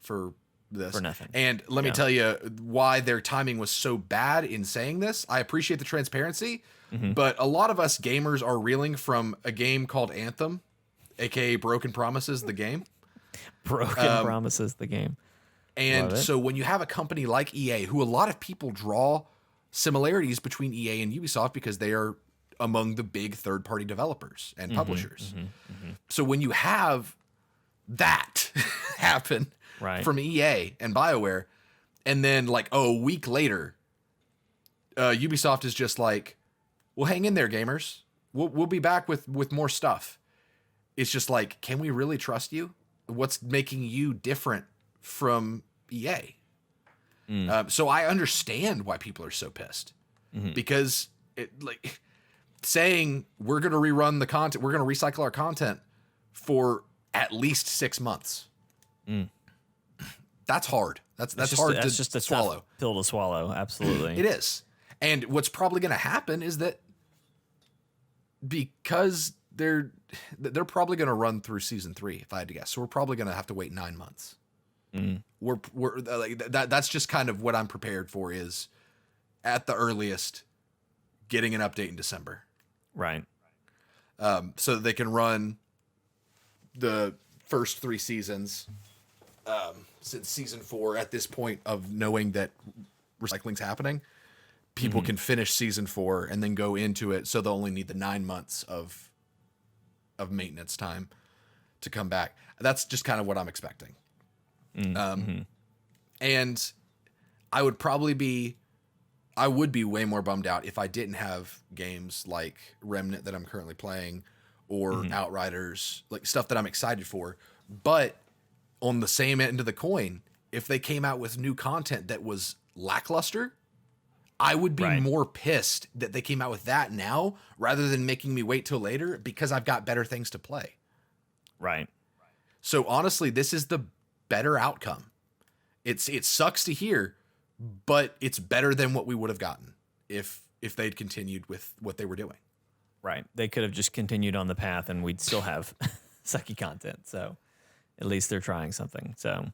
this. For nothing. And let me tell you why their timing was so bad in saying this. I appreciate the transparency, but a lot of us gamers are reeling from a game called Anthem, aka Broken Promises, the game. Broken Promises, the game. And so when you have a company like EA, who a lot of people draw similarities between EA and Ubisoft because they are among the big third-party developers and publishers. So when you have that happen from EA and BioWare, and then like, a week later, Ubisoft is just like, well, hang in there, gamers. We'll be back with more stuff. It's just like, can we really trust you? What's making you different from EA? So I understand why people are so pissed, because saying we're going to rerun the content, we're going to recycle our content for at least 6 months. That's hard. That's hard to just a swallow. tough pill to swallow. Absolutely. It is. And what's probably going to happen is that because they're probably going to run through season 3, if I had to guess. So we're probably going to have to wait 9 months. We're like that's just kind of what I'm prepared for, is at the earliest getting an update in December. Right. So that they can run the first 3 seasons since season 4 at this point of knowing that recycling's happening. People can finish season 4 and then go into it. So they'll only need the 9 months of maintenance time to come back. That's just kind of what I'm expecting. And I would be way more bummed out if I didn't have games like Remnant that I'm currently playing, or Outriders, like stuff that I'm excited for. But on the same end of the coin, if they came out with new content that was lackluster, I would be more pissed that they came out with that now rather than making me wait till later, because I've got better things to play. Right. So honestly, this is the better outcome. It sucks to hear, but it's better than what we would have gotten if they'd continued with what they were doing. Right. They could have just continued on the path and we'd still have sucky content. So at least they're trying something. So,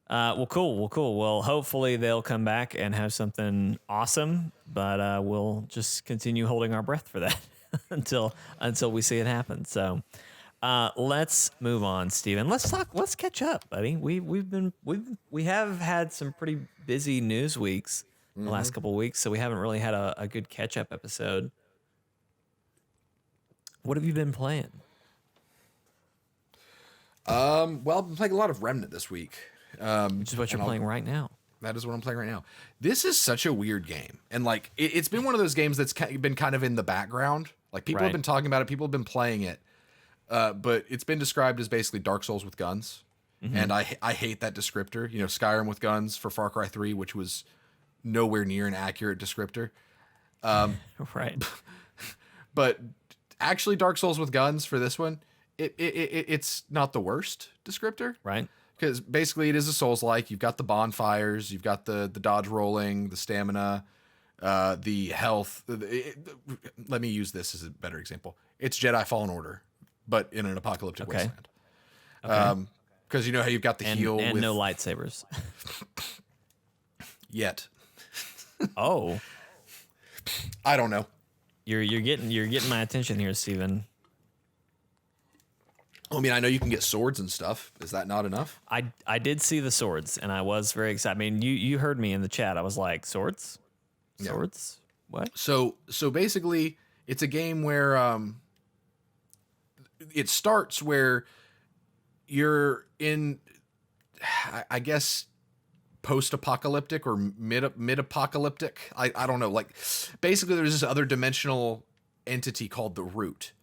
well, cool. Well, hopefully they'll come back and have something awesome, but we'll just continue holding our breath for that until we see it happen. So, let's move on, Steven. Let's catch up, buddy. We have had some pretty busy news weeks the last couple of weeks, so we haven't really had a good catch up episode. What have you been playing? Well, I've been playing a lot of Remnant this week. Which is what you're playing right now. That is what I'm playing right now. This is such a weird game. And like, it's been one of those games that's been kind of in the background. Like, people have been talking about it. People have been playing it. But it's been described as basically Dark Souls with guns. And I hate that descriptor. You know, Skyrim with guns for Far Cry 3, which was nowhere near an accurate descriptor. Right. But actually, Dark Souls with guns for this one, it's not the worst descriptor. Right. Because basically it is a Souls-like. You've got the bonfires, you've got the dodge rolling, the stamina, the health. Let me use this as a better example. It's Jedi Fallen Order, but in an apocalyptic wasteland. Okay. Because you know how you've got the heal and with no lightsabers. yet. Oh, I don't know. you're getting my attention here, Steven. I mean, I know you can get swords and stuff. Is that not enough? I did see the swords, and I was very excited. I mean, you heard me in the chat. I was like, swords? Swords? What? So basically, it's a game where it starts where you're in, I guess, post-apocalyptic or mid-apocalyptic. I don't know. Like, basically, there's this other dimensional entity called the Root.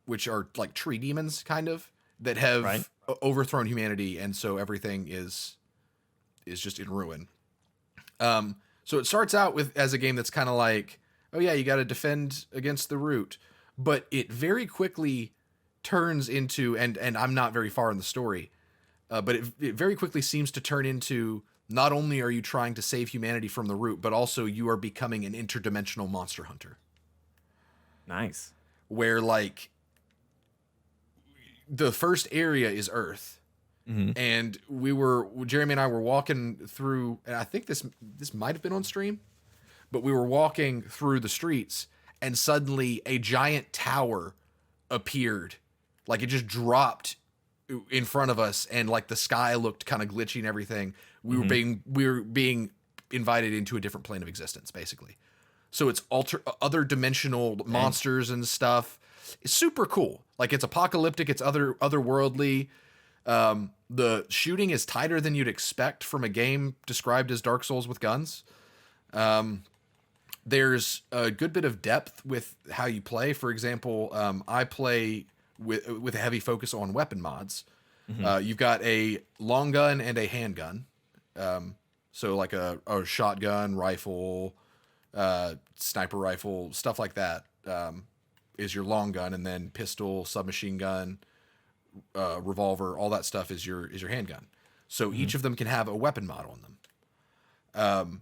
Which are like tree demons, kind of, that have overthrown humanity, and so everything is just in ruin. So it starts out as a game that's kind of like, oh yeah, you got to defend against the Root, but it very quickly turns into, and I'm not very far in the story, but it very quickly seems to turn into, not only are you trying to save humanity from the Root, but also you are becoming an interdimensional monster hunter. Nice. Where like the first area is Earth, and Jeremy and I were walking through, and I think this might have been on stream, but we were walking through the streets, and suddenly a giant tower appeared, like it just dropped in front of us, and like the sky looked kind of glitchy and everything. We were being invited into a different plane of existence, basically. So it's other dimensional monsters and stuff. It's super cool. Like, it's apocalyptic. It's otherworldly. The shooting is tighter than you'd expect from a game described as Dark Souls with guns. There's a good bit of depth with how you play. For example, I play with a heavy focus on weapon mods. You've got a long gun and a handgun. So like a shotgun, rifle, sniper rifle, stuff like that, is your long gun, and then pistol, submachine gun, revolver, all that stuff is your handgun. So each of them can have a weapon mod on them.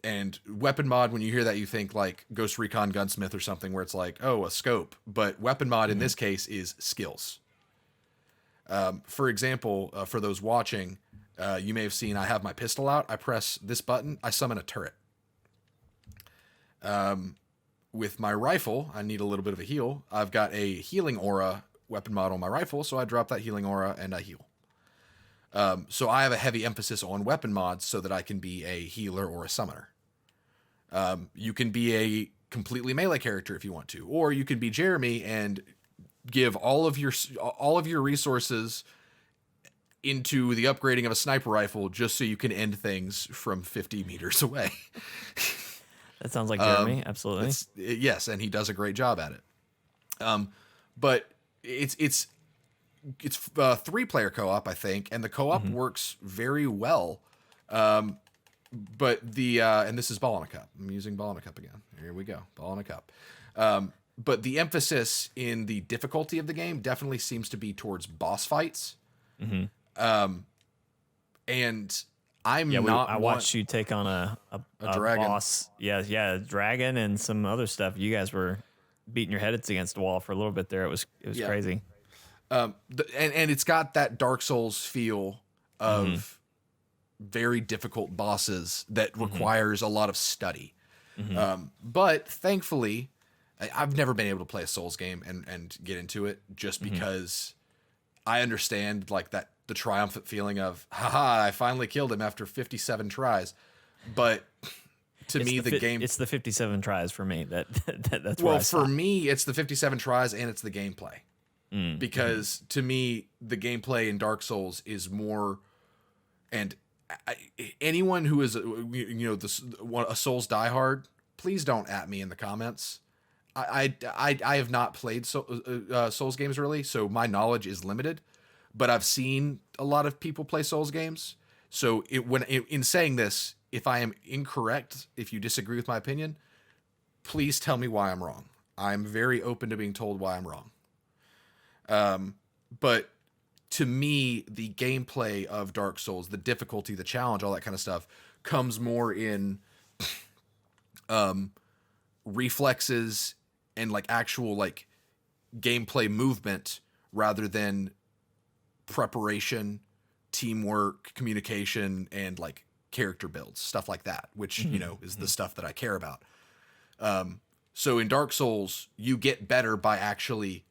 And weapon mod, when you hear that, you think like Ghost Recon Gunsmith or something where it's like, oh, a scope. But weapon mod in this case is skills. For example, for those watching, you may have seen I have my pistol out. I press this button. I summon a turret. With my rifle, I need a little bit of a heal. I've got a healing aura weapon mod on my rifle, so I drop that healing aura and I heal. So I have a heavy emphasis on weapon mods so that I can be a healer or a summoner. You can be a completely melee character if you want to, or you can be Jeremy and give all of your resources into the upgrading of a sniper rifle just so you can end things from 50 meters away. That sounds like Jeremy. Absolutely. Yes, and he does a great job at it. But it's 3-player co-op, I think, and the co-op works very well. But and this is Ball in a Cup. I'm using Ball in a Cup again. Here we go, Ball in a Cup. But the emphasis in the difficulty of the game definitely seems to be towards boss fights. And I watched you take on a dragon. boss. Yeah, a dragon and some other stuff. You guys were beating your heads against the wall for a little bit there. It was crazy. And it's got that Dark Souls feel of very difficult bosses that requires a lot of study. But thankfully, I've never been able to play a Souls game and get into it just because I understand like that the triumphant feeling of, haha, I finally killed him after 57 tries. But to me, the game... It's the 57 tries for me. That's well, for me, it's the 57 tries and it's the gameplay. Because to me, the gameplay in Dark Souls is more... And anyone who is, a Souls diehard, please don't at me in the comments. I have not played Souls games really, so my knowledge is limited. But I've seen a lot of people play Souls games. So in saying this, if I am incorrect, if you disagree with my opinion, please tell me why I'm wrong. I'm very open to being told why I'm wrong. But to me, the gameplay of Dark Souls, the difficulty, the challenge, all that kind of stuff, comes more in reflexes and like actual like gameplay movement rather than preparation, teamwork, communication, and like character builds, stuff like that, which, is the stuff that I care about. So in Dark Souls, you get better by actually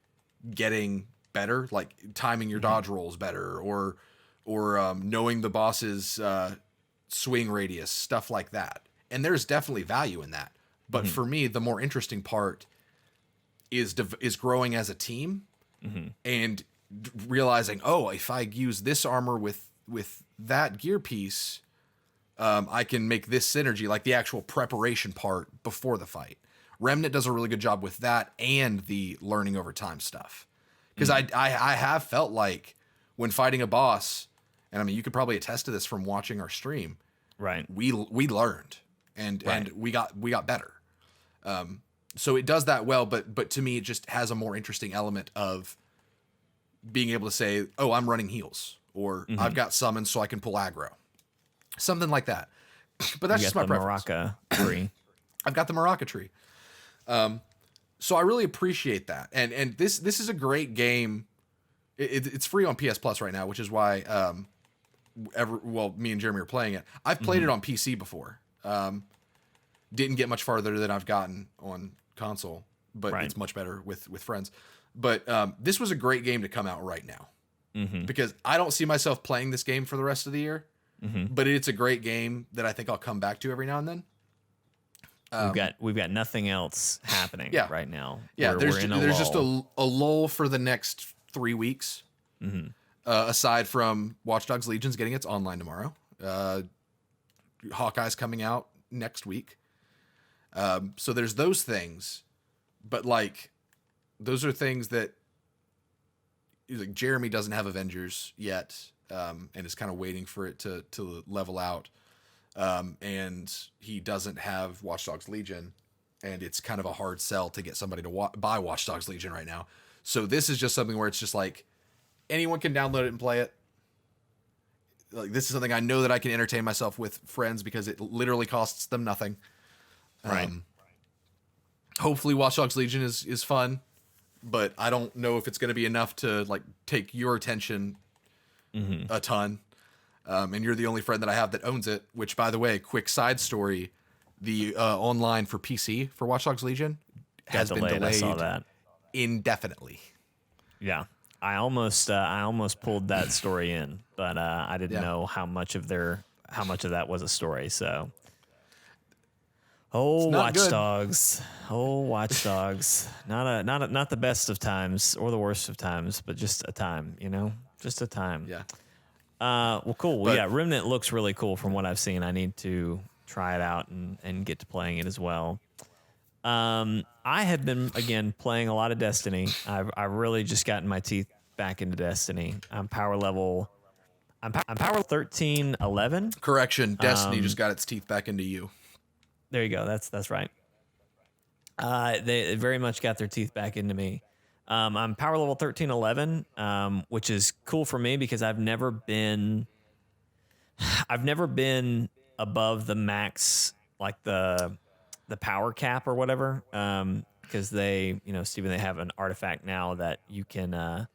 getting better, like timing your dodge rolls better or knowing the boss's swing radius, stuff like that. And there's definitely value in that. But for me, the more interesting part is growing as a team and realizing, oh, if I use this armor with that gear piece, I can make this synergy, like the actual preparation part before the fight. Remnant does a really good job with that and the learning over time stuff. Because I have felt like when fighting a boss, and I mean, you could probably attest to this from watching our stream, right? We learned and we got better. So it does that well, but to me, it just has a more interesting element of being able to say, oh, I'm running heals, or I've got summons so I can pull aggro. Something like that. But that's just my preference. Maraca tree. I've got the Maraca tree. So I really appreciate that. And this is a great game. It's free on PS Plus right now, which is why me and Jeremy are playing it. I've played it on PC before. Didn't get much farther than I've gotten on console, but it's much better with friends. But this was a great game to come out right now. Because I don't see myself playing this game for the rest of the year. But it's a great game that I think I'll come back to every now and then. We've got nothing else happening right now. Yeah, there's just a lull for the next 3 weeks. Aside from Watch Dogs Legion's getting its online tomorrow. Hawkeye's coming out next week. So there's those things, but like those are things that like Jeremy doesn't have Avengers yet, and is kind of waiting for it to level out. And he doesn't have Watch Dogs Legion, and it's kind of a hard sell to get somebody to buy Watch Dogs Legion right now. So this is just something where it's just like anyone can download it and play it. like this is something I know that I can entertain myself with friends because it literally costs them nothing. Right. Hopefully Watch Dogs Legion is fun, but I don't know if it's going to be enough to like take your attention a ton. And you're the only friend that I have that owns it, which, by the way, quick side story, the online for PC for Watch Dogs Legion has been delayed I saw that. indefinitely. Yeah. I almost pulled that story in, but I didn't know how much of that was a story. So, Watch Dogs, Watch Dogs, not the best of times or the worst of times, but just a time, just a time. Yeah. Well, cool. Well, yeah, Remnant looks really cool from what I've seen. I need to try it out and get to playing it as well. I have been, again, playing a lot of Destiny. I've really just gotten my teeth back into Destiny. I'm power level 1311. Correction, Destiny just got its teeth back into you. There you go. That's right. They very much got their teeth back into me. I'm power level 1311, which is cool for me because I've never been above the max, like the power cap or whatever. Because they, Steven, they have an artifact now that you can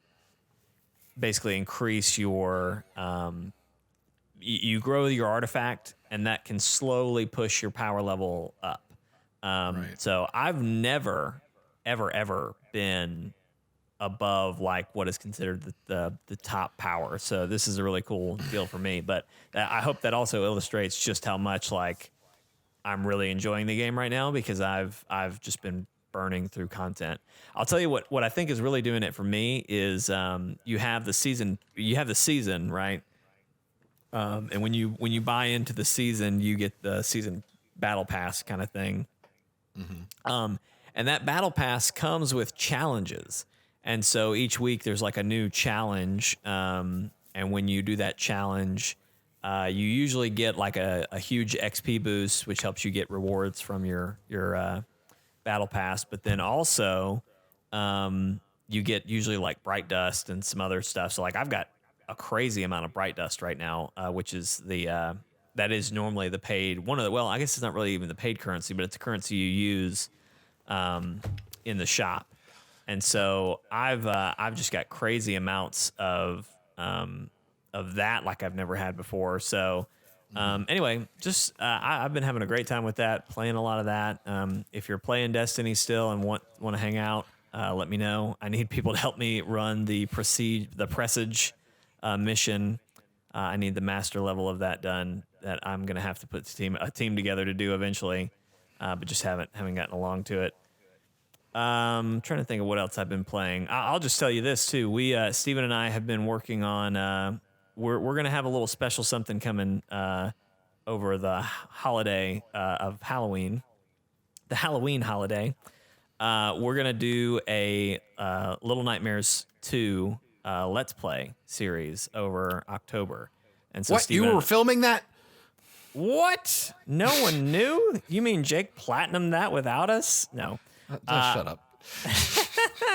basically increase your you grow your artifact, and that can slowly push your power level up. Right. So I've never, ever been above like what is considered the top power. So this is a really cool deal for me. But I hope that also illustrates just how much like I'm really enjoying the game right now because I've just been burning through content. I'll tell you what I think is really doing it for me is you have the season, right? And when you buy into the season, you get the season battle pass kind of thing. And that battle pass comes with challenges. And so each week there's like a new challenge. And when you do that challenge, you usually get like a huge XP boost, which helps you get rewards from your battle pass. But then also you get usually like bright dust and some other stuff. So like I've got a crazy amount of bright dust right now, which is that is normally the paid I guess it's not really even the paid currency, but it's a currency you use in the shop. And so I've just got crazy amounts of that like I've never had before. So anyway, just I've been having a great time with that, playing a lot of that. If you're playing Destiny still and want to hang out, let me know. I need people to help me run the Presage mission. I need the master level of that done. That I'm gonna have to put a team together to do eventually, but just haven't gotten along to it. Trying to think of what else I've been playing. I'll just tell you this too. We Steven and I have been working on. We're gonna have a little special something coming over the holiday of Halloween, the Halloween holiday. We're gonna do a Little Nightmares 2 Let's Play series over October. And so what, Steven, you were filming that? What? No one knew? You mean Jake Platinum that without us? No. Shut up.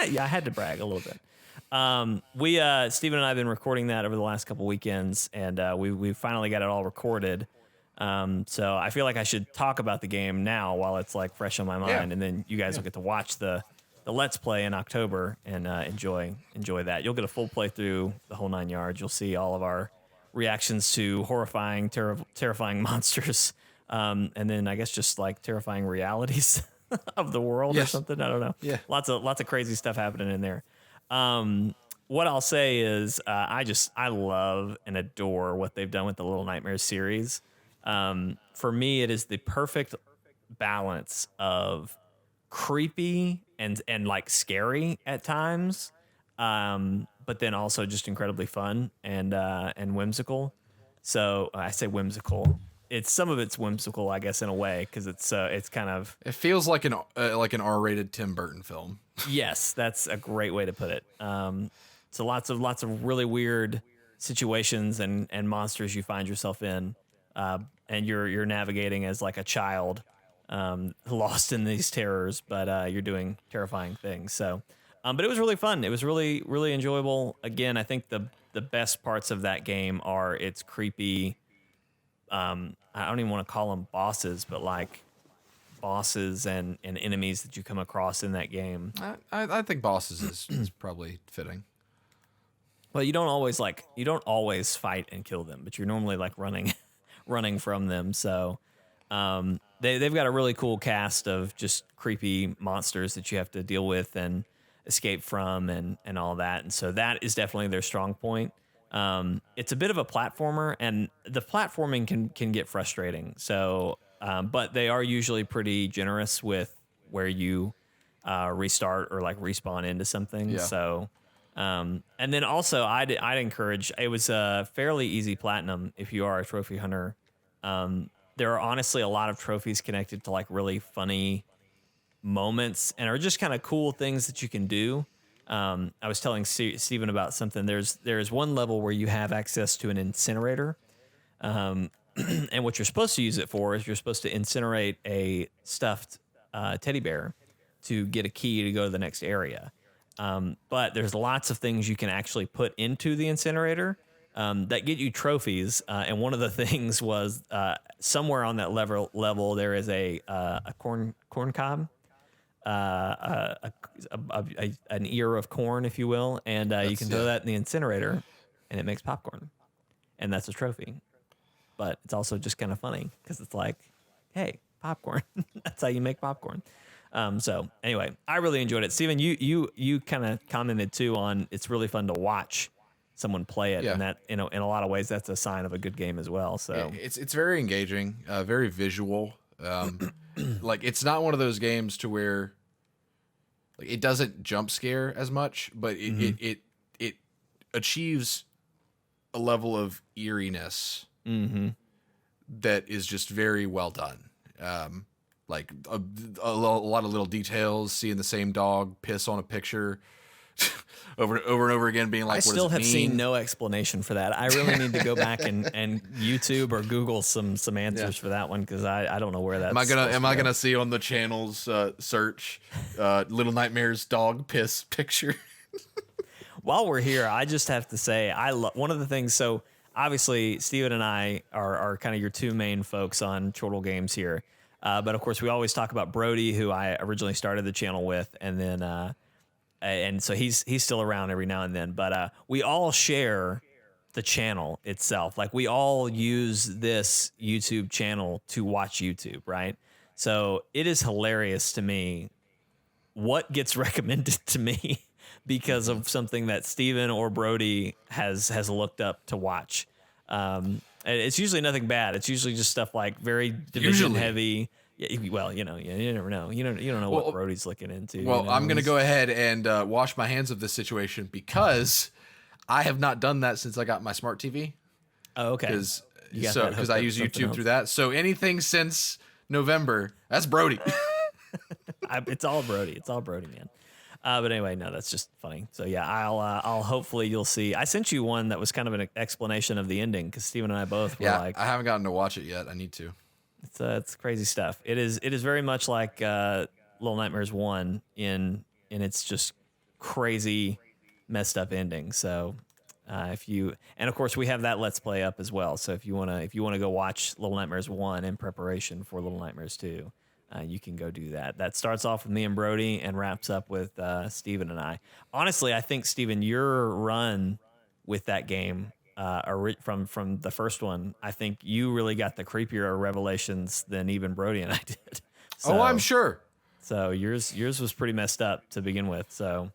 Yeah, I had to brag a little bit. Steven and I have been recording that over the last couple weekends, and we finally got it all recorded. So I feel like I should talk about the game now while it's like fresh on my mind, and then you guys will get to watch the Let's Play in October and enjoy that. You'll get a full playthrough, the whole 9 yards. You'll see all of our reactions to horrifying, terrifying monsters, and then I guess just like terrifying realities of the world or something. I don't know. Yeah, lots of crazy stuff happening in there. What I'll say is I love and adore what they've done with the Little Nightmares series. For me, it is the perfect balance of creepy and like scary at times, but then also just incredibly fun and whimsical. So I say whimsical. Some of it's whimsical, I guess, in a way, because it's kind of. It feels like an R-rated Tim Burton film. Yes, that's a great way to put it. So lots of really weird situations and monsters you find yourself in, and you're navigating as like a child, lost in these terrors, but you're doing terrifying things. So, but it was really fun. It was really enjoyable. Again, I think the the best parts of that game are its creepy. I don't even want to call them bosses, but like bosses and enemies that you come across in that game. I think bosses is probably fitting. Well, you don't always fight and kill them, but you're normally like running from them. So they've got a really cool cast of just creepy monsters that you have to deal with and escape from and all that. And so that is definitely their strong point. It's a bit of a platformer, and the platforming can get frustrating. So, but they are usually pretty generous with where you restart or like respawn into something. Yeah. So, and then also I'd encourage, it was a fairly easy platinum if you are a trophy hunter. There are honestly a lot of trophies connected to like really funny moments and are just kind of cool things that you can do. I was telling Steven about something. There's one level where you have access to an incinerator. And what you're supposed to use it for is you're supposed to incinerate a stuffed teddy bear to get a key to go to the next area. But there's lots of things you can actually put into the incinerator that get you trophies. And one of the things was somewhere on that level there is a corn cob. An ear of corn, if you will, and you can throw that in the incinerator, and it makes popcorn, and that's a trophy. But it's also just kind of funny because it's like, hey, popcorn. That's how you make popcorn. So anyway, I really enjoyed it. Steven, you kind of commented too on it's really fun to watch someone play it, and that in a lot of ways that's a sign of a good game as well. So it's very engaging, very visual. Like it's not one of those games to where like it doesn't jump scare as much, but it achieves a level of eeriness that is just very well done. Like a lot of little details, seeing the same dog piss on a picture over and over again, being like, I still have seen no explanation for that. I really need to go back and YouTube or Google some answers for that one, because I don't know where that's. Am I gonna see on the channel's search Little Nightmares dog piss picture? While we're here, I just have to say one of the things. So obviously, Steven and I are kind of your two main folks on Chortle Games here. But of course, we always talk about Brody, who I originally started the channel with, and then and so he's still around every now and then. But we all share the channel itself. Like we all use this YouTube channel to watch YouTube, right? So it is hilarious to me what gets recommended to me because of something that Steven or Brody has looked up to watch. And it's usually nothing bad. It's usually just stuff like very division heavy. Yeah, well, you never know. You don't know what Brody's looking into. Well, I'm going to go ahead and wash my hands of this situation because I have not done that since I got my smart TV. Oh, okay. Because I use YouTube through that. So anything since November, that's Brody. It's all Brody. It's all Brody, man. But anyway, no, that's just funny. So yeah, I'll hopefully you'll see. I sent you one that was kind of an explanation of the ending because Steven and I both were like, I haven't gotten to watch it yet. I need to. It's crazy stuff. It is very much like Little Nightmares 1 in its just crazy messed up ending. So and of course we have that Let's Play up as well. So if you wanna go watch Little Nightmares 1 in preparation for Little Nightmares 2, you can go do that. That starts off with me and Brody and wraps up with Steven and I. Honestly, I think Steven, your run with that game. From the first one, I think you really got the creepier revelations than even Brody and I did. So, I'm sure. So yours was pretty messed up to begin with. So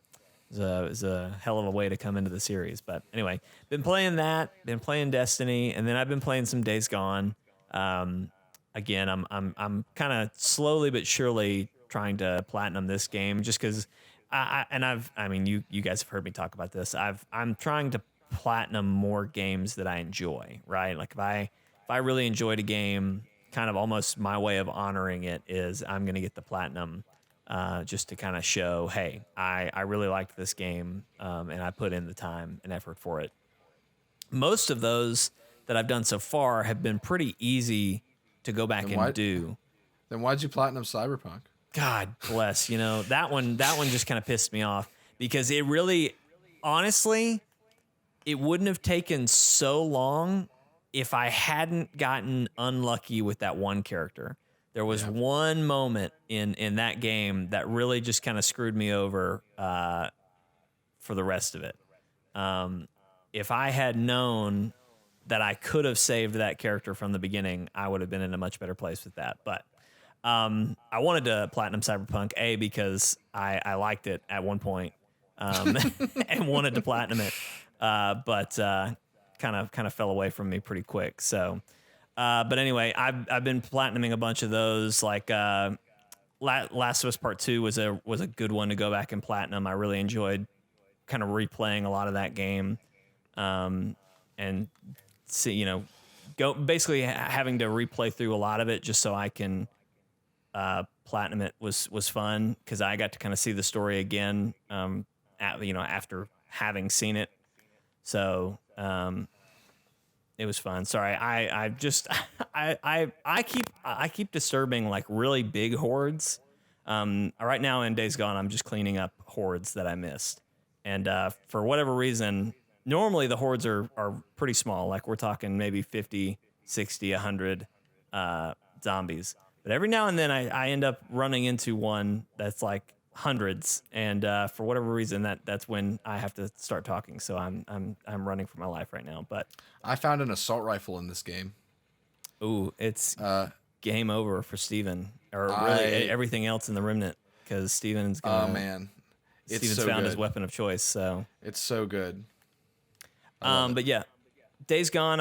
it was a hell of a way to come into the series. But anyway, been playing that, been playing Destiny, and then I've been playing some Days Gone. Again, I'm kind of slowly but surely trying to platinum this game just because you guys have heard me talk about this. I'm trying to platinum more games that I enjoy, right? Like if I really enjoyed a game, kind of almost my way of honoring it is I'm going to get the platinum just to kind of show, hey, I really liked this game and I put in the time and effort for it. Most of those that I've done so far have been pretty easy to go back and do. Then why'd you platinum Cyberpunk? God bless. That one just kind of pissed me off because it really, honestly, it wouldn't have taken so long if I hadn't gotten unlucky with that one character. There was one moment in that game that really just kind of screwed me over for the rest of it. If I had known that I could have saved that character from the beginning, I would have been in a much better place with that. But I wanted to platinum Cyberpunk because I liked it at one point and wanted to platinum it, but kind of fell away from me pretty quick. So, but anyway, I've been platinuming a bunch of those. Like Last of Us Part 2 was a good one to go back and platinum. I really enjoyed kind of replaying a lot of that game, and see, go basically having to replay through a lot of it just so I can platinum it was fun because I got to kind of see the story again, after having seen it. So it was fun. Sorry, I just I keep disturbing like really big hordes. Right now in Days Gone, I'm just cleaning up hordes that I missed, and for whatever reason, normally the hordes are pretty small. Like we're talking maybe 50, 60, 100 zombies. But every now and then I end up running into one that's like hundreds, and for whatever reason that's when I have to start talking. So I'm running for my life right now. But I found an assault rifle in this game. Ooh, it's game over for Steven, or really everything else in the Remnant, because Steven's gonna. Oh man, Steven's so found his weapon of choice. So it's so good. But yeah, Days Gone.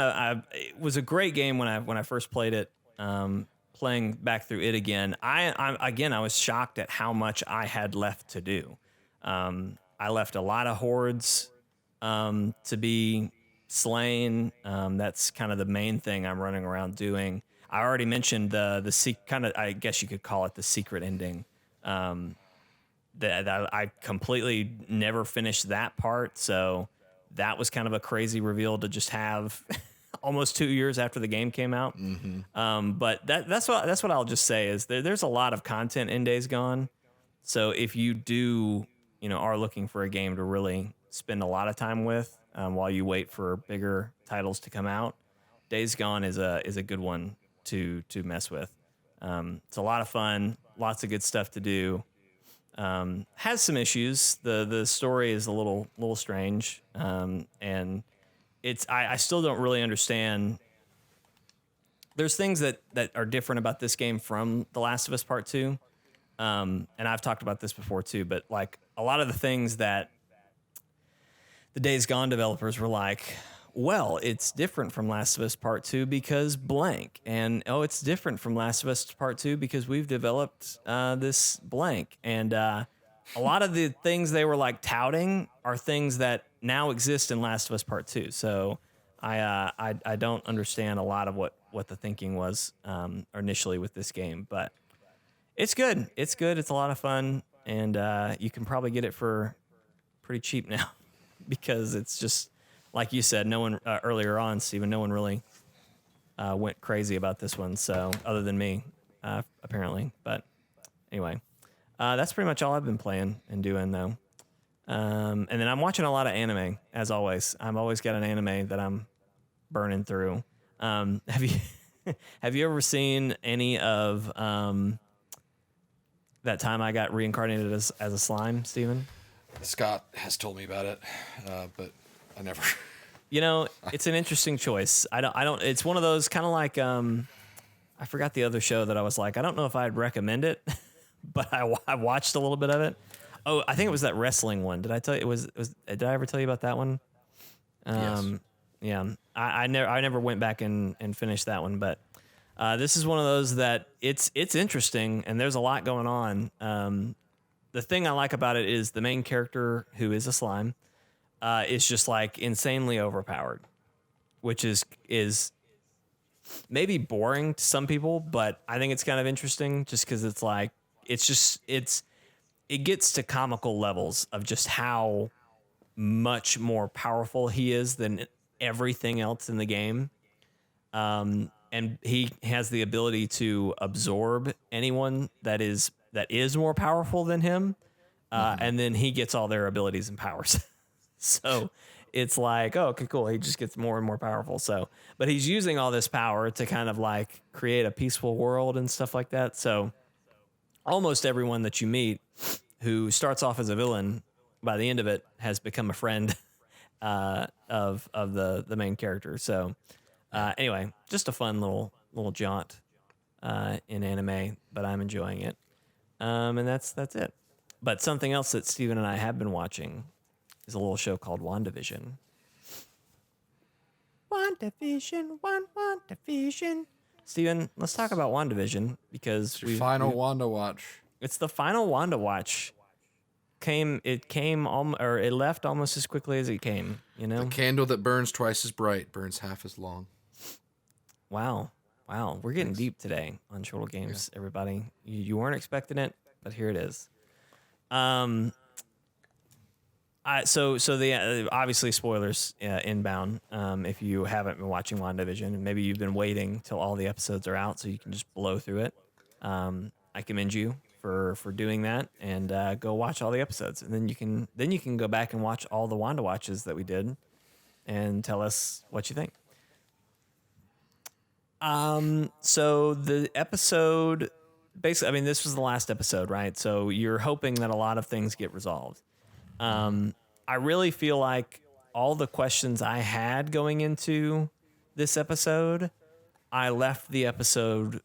It was a great game when I first played it. Playing back through it again, I was shocked at how much I had left to do. I left a lot of hordes to be slain. That's kind of the main thing I'm running around doing. I already mentioned the kind of, I guess you could call it the secret ending. That I completely never finished that part, so that was kind of a crazy reveal to just have. Almost 2 years after the game came out. Mm-hmm. But that's what I'll just say is there's a lot of content in Days Gone. So if you do, are looking for a game to really spend a lot of time with while you wait for bigger titles to come out, Days Gone is a good one to mess with. It's a lot of fun, lots of good stuff to do. Has some issues. The story is a little strange, and I still don't really understand. There's things that are different about this game from The Last of Us Part 2. And I've talked about this before too, but like a lot of the things that the Days Gone developers were like, well, it's different from Last of Us Part 2 because blank. And, it's different from Last of Us Part 2 because we've developed this blank. And a lot of the things they were like touting are things that now exist in Last of Us Part 2. So I don't understand a lot of what the thinking was initially with this game, but it's good. It's good. It's a lot of fun, and you can probably get it for pretty cheap now because it's just like you said. No one earlier on, Steven. No one really went crazy about this one. So other than me, apparently. But anyway, that's pretty much all I've been playing and doing though. And then I'm watching a lot of anime, as always. I've always got an anime that I'm burning through. Have you ever seen any of that time I got reincarnated as a slime, Steven? Scott has told me about it, but I never. It's an interesting choice. I don't. It's one of those kind of like I forgot the other show that I was like, I don't know if I'd recommend it, but I watched a little bit of it. Oh, I think it was that wrestling one. Did I tell you it was did I ever tell you about that one? Yes. Yeah. I never went back and finished that one, but this is one of those that it's interesting and there's a lot going on. The thing I like about it is the main character, who is a slime, is just like insanely overpowered, which is maybe boring to some people, but I think it's kind of interesting just because it's like it gets to comical levels of just how much more powerful he is than everything else in the game. And he has the ability to absorb anyone that is more powerful than him. And then he gets all their abilities and powers. So it's like, oh, okay, cool. He just gets more and more powerful. So, but he's using all this power to kind of like create a peaceful world and stuff like that. So almost everyone that you meet who starts off as a villain, by the end of it, has become a friend of the main character. So anyway, just a fun little jaunt in anime, but I'm enjoying it. And that's it. But something else that Steven and I have been watching is a little show called WandaVision. WandaVision. Steven, let's talk about WandaVision because It's your final Wanda watch. it's the final Wanda watch. It left almost as quickly as it came, you know? The candle that burns twice as bright burns half as long. Wow. We're getting deep today on Chortle Games, everybody. You weren't expecting it, but here it is. So obviously spoilers inbound. If you haven't been watching WandaVision, maybe you've been waiting till all the episodes are out so you can just blow through it. I commend you for doing that and go watch all the episodes, and then you can go back and watch all the Wanda watches that we did and tell us what you think. So the episode, basically, I mean, this was the last episode, right? So you're hoping that a lot of things get resolved. I really feel like all the questions I had going into this episode, I left the episode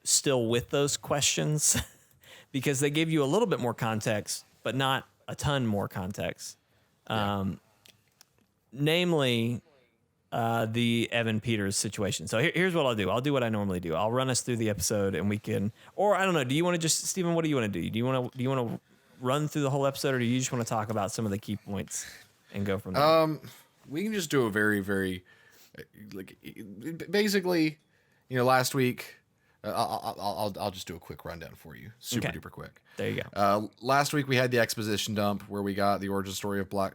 still with those questions because they give you a little bit more context, but not a ton more context. Namely, the Evan Peters situation. So here's what I'll do. I'll do what I normally do. I'll run us through the episode and we can, or I don't know. Do you want to just, Steven, what do you want to do? Do you want to run through the whole episode, or do you just want to talk about some of the key points and go from there? We can just do a very, very, basically, last week, I'll just do a quick rundown for you. Super duper quick. There you go. Last week we had the exposition dump where we got the origin story of Black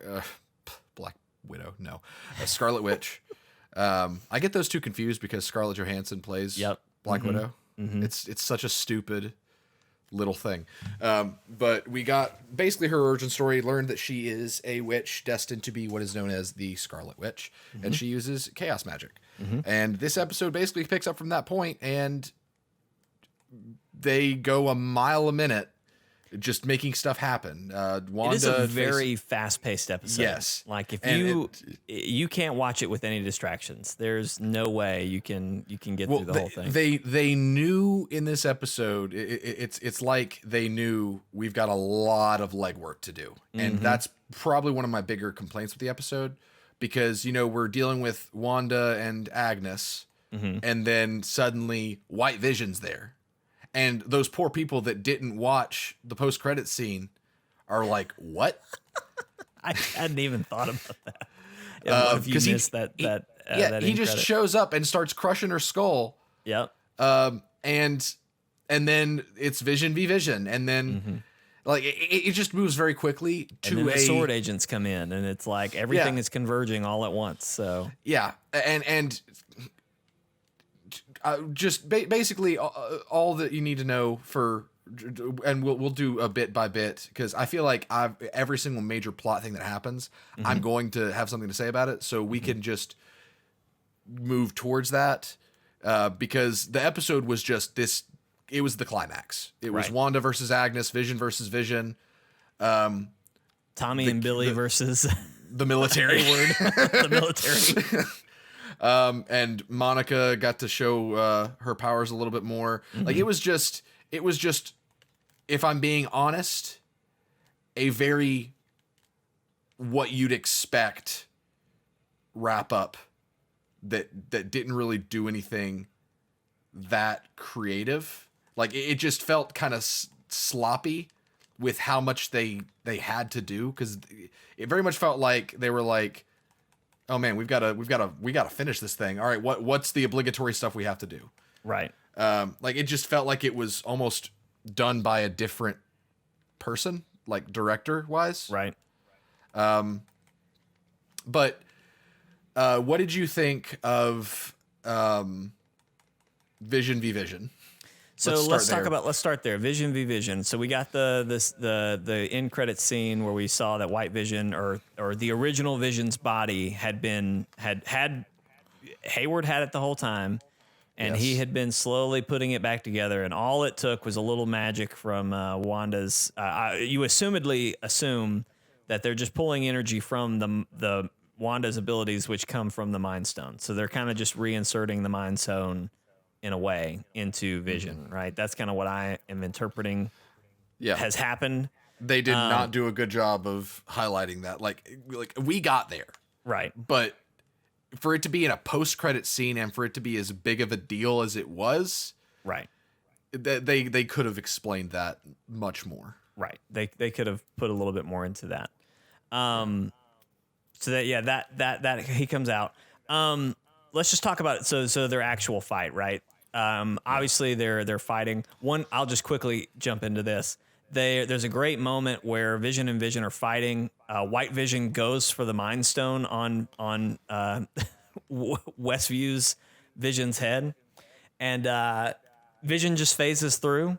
Widow. No, Scarlet Witch. I get those two confused because Scarlett Johansson plays Black Widow. Mm-hmm. It's such a stupid little thing. But we got basically her origin story, learned that she is a witch destined to be what is known as the Scarlet Witch, and she uses chaos magic. And this episode basically picks up from that point, and they go a mile a minute just making stuff happen. Wanda, it is a very fast-paced episode. Yes. Like if you can't watch it with any distractions. There's no way you can get through the whole thing. They knew in this episode, it's like they knew we've got a lot of legwork to do. And that's probably one of my bigger complaints with the episode, because we're dealing with Wanda and Agnes, and then suddenly White Vision's there. And those poor people that didn't watch the post-credit scene are like, what? I hadn't even thought about that. If you missed that he just shows up and starts crushing her skull. Yep. And then it's Vision v Vision. And then like it just moves very quickly to and then the sword agents come in, and it's like everything is converging all at once. So yeah. And just basically all that you need to know and we'll do a bit by bit, because I feel like every single major plot thing that happens, I'm going to have something to say about it, so we can just move towards that, because the episode was just this. It was the climax. It was Wanda versus Agnes, Vision versus Vision, Tommy and Billy versus the military. The military. And Monica got to show her powers a little bit more. Like it was just, if I'm being honest, a very what you'd expect wrap up that didn't really do anything that creative. Like it just felt kind of sloppy with how much they had to do, because it very much felt like they were like, oh man, we gotta finish this thing. All right, what's the obligatory stuff we have to do? Right. Like it just felt like it was almost done by a different person, like director wise. Right. But what did you think of Vision v Vision? So let's start there. Vision v Vision. So we got the end credit scene where we saw that White Vision or the original Vision's body had Hayward had it the whole time, and he had been slowly putting it back together, and all it took was a little magic from Wanda's. You assumedly assume that they're just pulling energy from the Wanda's abilities, which come from the Mind Stone. So they're kind of just reinserting the Mind Stone in a way into Vision, right? That's kind of what I am interpreting has happened. They did not do a good job of highlighting that. Like we got there. Right. But for it to be in a post-credit scene and for it to be as big of a deal as it was, right, they could have explained that much more. Right. They could have put a little bit more into that. So that he comes out. Let's just talk about it. So their actual fight, right? Obviously they're fighting. I'll just quickly jump into this. There's a great moment where Vision and Vision are fighting. White Vision goes for the Mind Stone on Westview's Vision's head, and Vision just phases through.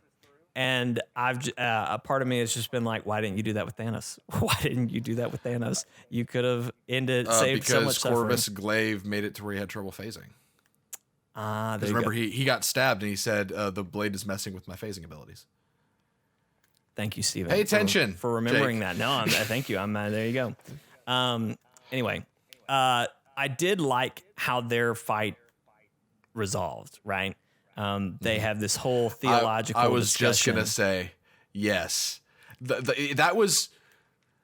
And a part of me has just been like, why didn't you do that with Thanos? Why didn't you do that with Thanos? You could have saved so much suffering. Because Corvus Glaive made it to where he had trouble phasing. Because remember, he got stabbed and he said, the blade is messing with my phasing abilities. Thank you, Steven. Pay attention for remembering Jake. that. No, thank you. There you go. Anyway, I did like how their fight resolved, right? They have this whole theological I was discussion. just gonna say, yes, that was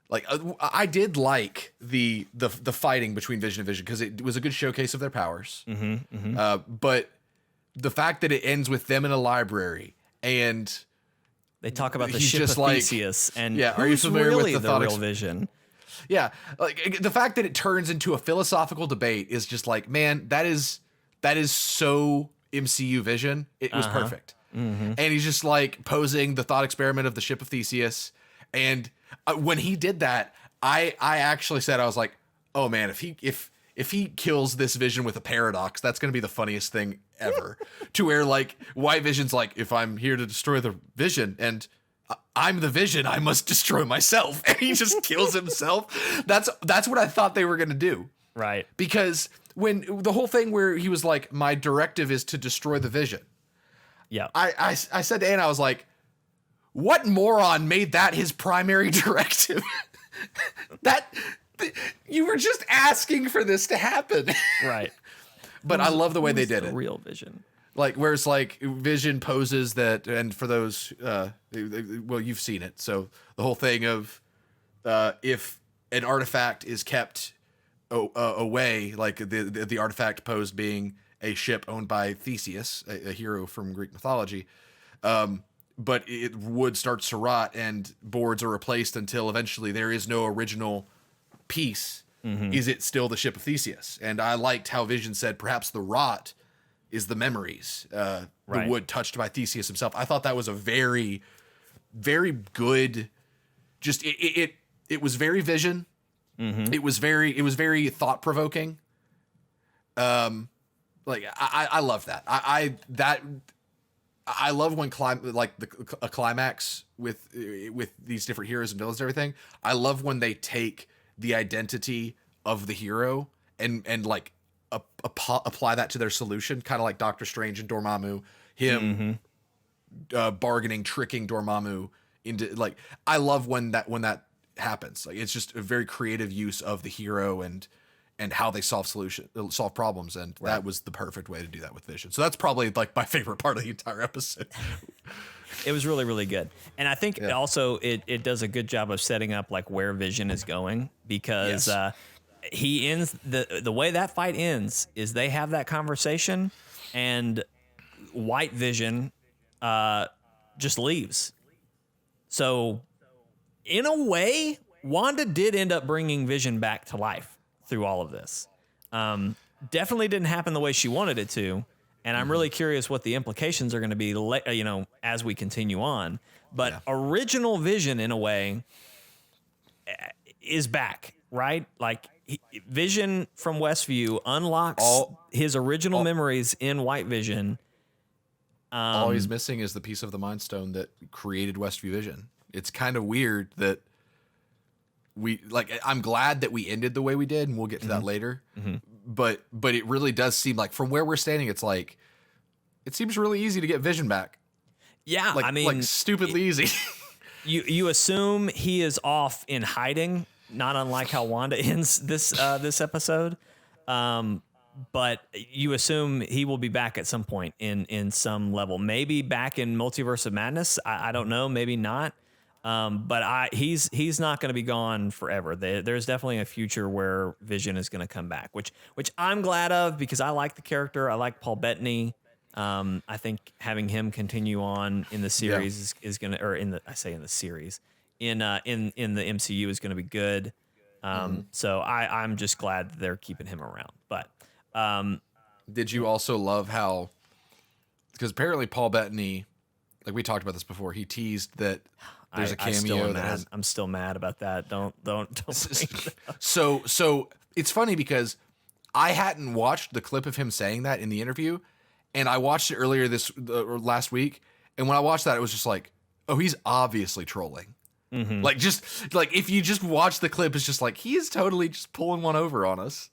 like I did like the fighting between Vision and Vision because it was a good showcase of their powers. But the fact that it ends with them in a library and they talk about the he's ship just of Theseus and are you familiar really with the real Vision? Yeah, like the fact that it turns into a philosophical debate is just like, man, that is so MCU Vision. It was perfect. And he's just like posing the thought experiment of the ship of Theseus. And when he did that, I actually said, I was like, oh man, if he kills this Vision with a paradox, that's going to be the funniest thing ever. To where like White Vision's like, if I'm here to destroy the Vision and I'm the Vision, I must destroy myself. And he just kills himself. That's what I thought they were going to do. Right. Because when the whole thing where he was like, my directive is to destroy the Vision. Yeah. I said to Anna, I was like, what moron made that his primary directive? You were just asking for this to happen. Right. But I love the way they did it. Real Vision. Like, where it's like Vision poses that, and for those, well, you've seen it. So the whole thing of if an artifact is kept away, like the artifact posed being a ship owned by Theseus, a hero from Greek mythology, but wood starts to rot and boards are replaced until eventually there is no original piece. Is it still the ship of Theseus? And I liked how Vision said perhaps the rot is the memories, the wood touched by Theseus himself. I thought that was a very, very good, just it was very Vision. It was very thought provoking. Like I love that. I love when a climax with these different heroes and villains and everything. I love when they take the identity of the hero and like apply that to their solution, kind of like Doctor Strange and Dormammu, bargaining, tricking Dormammu into like. I love when that happens. Like, it's just a very creative use of the hero and how they solve problems, and that was the perfect way to do that with Vision. So that's probably like my favorite part of the entire episode. It was really, really good. And I think also it does a good job of setting up like where Vision is going, because he ends the way that fight ends is they have that conversation and White Vision just leaves. So in a way, Wanda did end up bringing Vision back to life through all of this. Definitely didn't happen the way she wanted it to. And I'm really curious what the implications are going to be, as we continue on. But original Vision, in a way, is back, right? Like, Vision from Westview unlocks his original memories in White Vision. All he's missing is the piece of the Mind Stone that created Westview Vision. It's kind of weird that I'm glad that we ended the way we did, and we'll get to that later. But it really does seem like, from where we're standing, it's like, it seems really easy to get Vision back. Yeah, I mean, like stupidly easy. You assume he is off in hiding, not unlike how Wanda ends this episode. But you assume he will be back at some point in some level. Maybe back in Multiverse of Madness. I don't know. Maybe not. But he's not going to be gone forever. There's definitely a future where Vision is going to come back, which I'm glad of, because I like the character. I like Paul Bettany. I think having him continue on in the series is going to, or in the series, in the MCU is going to be good. So I'm just glad they're keeping him around. But did you also love how, because apparently Paul Bettany, like we talked about this before, he teased that there's a cameo I'm still mad about that. Don't bring that up. So it's funny because I hadn't watched the clip of him saying that in the interview, and I watched it earlier last week, and when I watched that, it was just like, oh, he's obviously trolling. Like, just like, if you just watch the clip, it's just like, he is totally just pulling one over on us.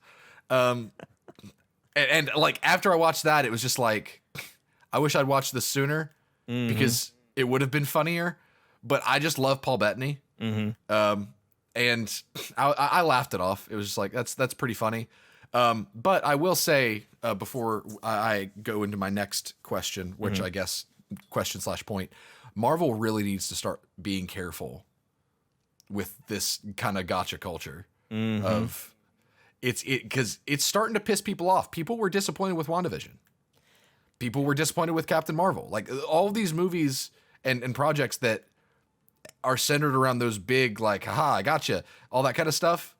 And like, after I watched that, it was just like, I wish I'd watched this sooner, because it would have been funnier. But I just love Paul Bettany. And I laughed it off. It was just like, that's pretty funny. But I will say, before I go into my next question, which I guess question/point, Marvel really needs to start being careful with this kind of gotcha culture of because it's starting to piss people off. People were disappointed with WandaVision. People were disappointed with Captain Marvel. Like, all of these movies and projects that are centered around those big, like, haha, I gotcha, all that kind of stuff,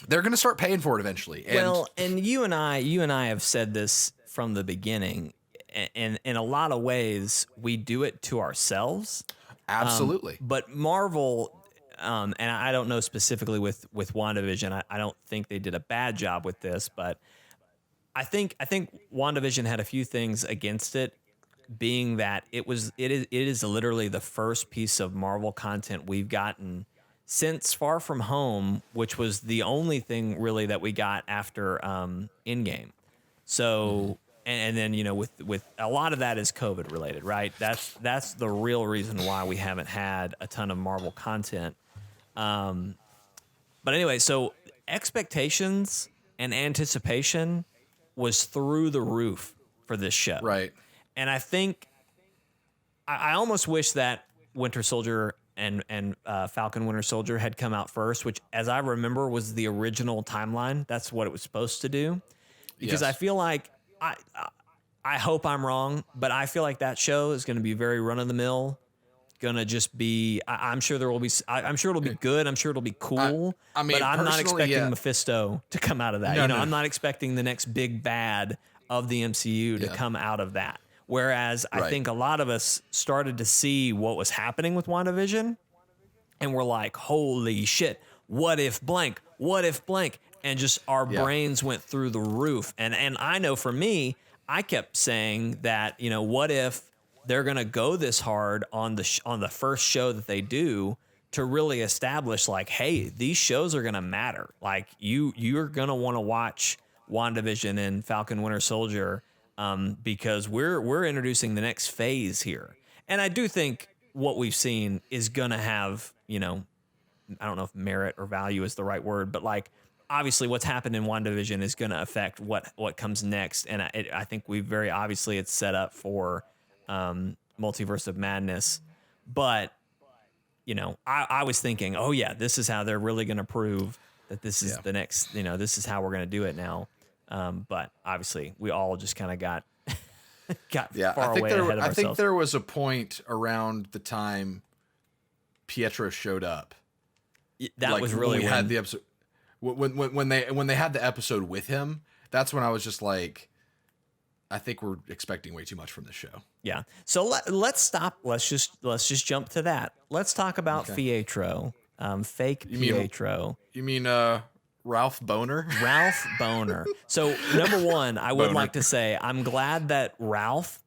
they're going to start paying for it eventually. And you and I have said this from the beginning, and in a lot of ways, we do it to ourselves. Absolutely. But Marvel, and I don't know specifically with WandaVision, I don't think they did a bad job with this, but I think WandaVision had a few things against it, being that it is literally the first piece of Marvel content we've gotten since Far From Home, which was the only thing really that we got after Endgame. So and then, you know, with a lot of that is COVID related, right? That's the real reason why we haven't had a ton of Marvel content. But anyway, so expectations and anticipation was through the roof for this show. Right. And I think I almost wish that Winter Soldier and Falcon Winter Soldier had come out first, which, as I remember, was the original timeline. That's what it was supposed to do. Because I feel like, I hope I'm wrong, but I feel like that show is going to be very run of the mill. Going to just be, I'm sure there will be, I'm sure it'll be good. I'm sure it'll be cool. I mean, but I'm not expecting yeah. Mephisto to come out of that. No, I'm not expecting the next big bad of the MCU to come out of that. Whereas I think a lot of us started to see what was happening with WandaVision, and we're like, holy shit, what if blank? What if blank? And just our brains went through the roof. And I know for me, I kept saying that, you know, what if they're going to go this hard on the first show that they do to really establish, like, hey, these shows are going to matter. Like, you're going to want to watch WandaVision and Falcon Winter Soldier, because we're introducing the next phase here. And I do think what we've seen is going to have, you know, I don't know if merit or value is the right word, but like, obviously what's happened in WandaVision is going to affect what comes next. And I think we very obviously it's set up for Multiverse of Madness. But, you know, I was thinking, oh yeah, this is how they're really going to prove that this is the next, you know, this is how we're going to do it now. But obviously we all just kind of got far away ahead of ourselves. I think there was a point around the time Pietro showed up. That was really when we had the episode. When they had the episode with him, that's when I was just like, I think we're expecting way too much from this show. Yeah. So let's stop. Let's just jump to that. Let's talk about Pietro, fake Pietro. You mean Ralph Boner? Ralph Boner. So number one, I would like to say I'm glad that Ralph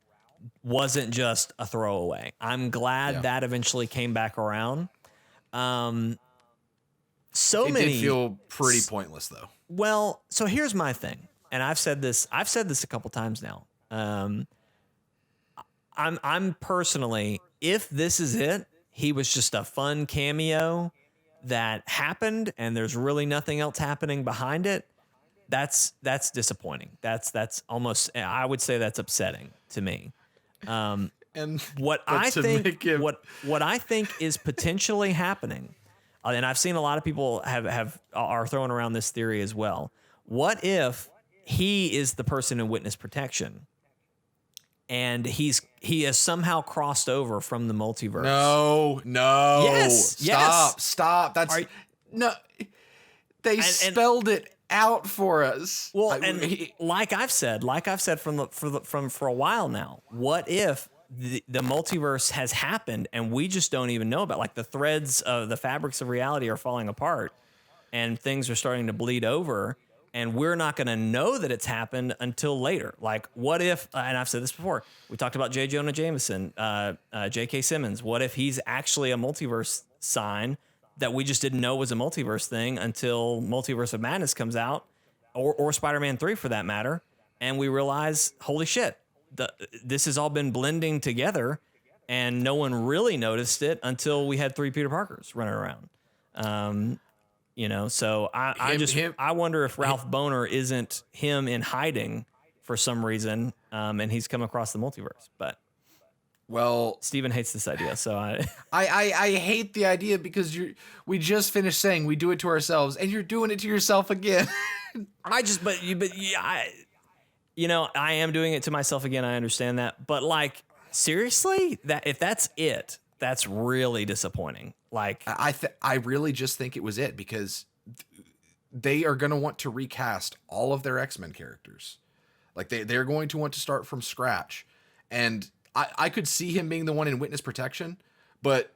wasn't just a throwaway. I'm glad that eventually came back around. It did feel pretty pointless though. Well, so here's my thing, and I've said this a couple times now. I'm personally, if this is it, he was just a fun cameo that happened, and there's really nothing else happening behind it. That's disappointing. That's almost, I would say that's upsetting to me. And what I think is potentially happening, and I've seen a lot of people are throwing around this theory as well. What if he is the person in witness protection, and he has somehow crossed over from the multiverse? No. Stop. That's no. They spelled it out for us. Well, like I've said for a while now, what if the multiverse has happened and we just don't even know about? Like, the threads of the fabrics of reality are falling apart, and things are starting to bleed over, and we're not going to know that it's happened until later. Like, what if, and I've said this before, we talked about J. Jonah Jameson, J.K. Simmons. What if he's actually a multiverse sign that we just didn't know was a multiverse thing until Multiverse of Madness comes out, or Spider-Man 3 for that matter, and we realize, holy shit, this has all been blending together, and no one really noticed it until we had 3 Peter Parkers running around. So I wonder if Ralph Boner isn't him in hiding for some reason, and he's come across the multiverse. But Steven hates this idea, so I hate the idea because we just finished saying we do it to ourselves, and you're doing it to yourself again. I am doing it to myself again. I understand that, but like, seriously, if that's it, that's really disappointing. Like, I really just think it was it, because they are going to want to recast all of their X-Men characters. Like, they're going to want to start from scratch, and I could see him being the one in witness protection, but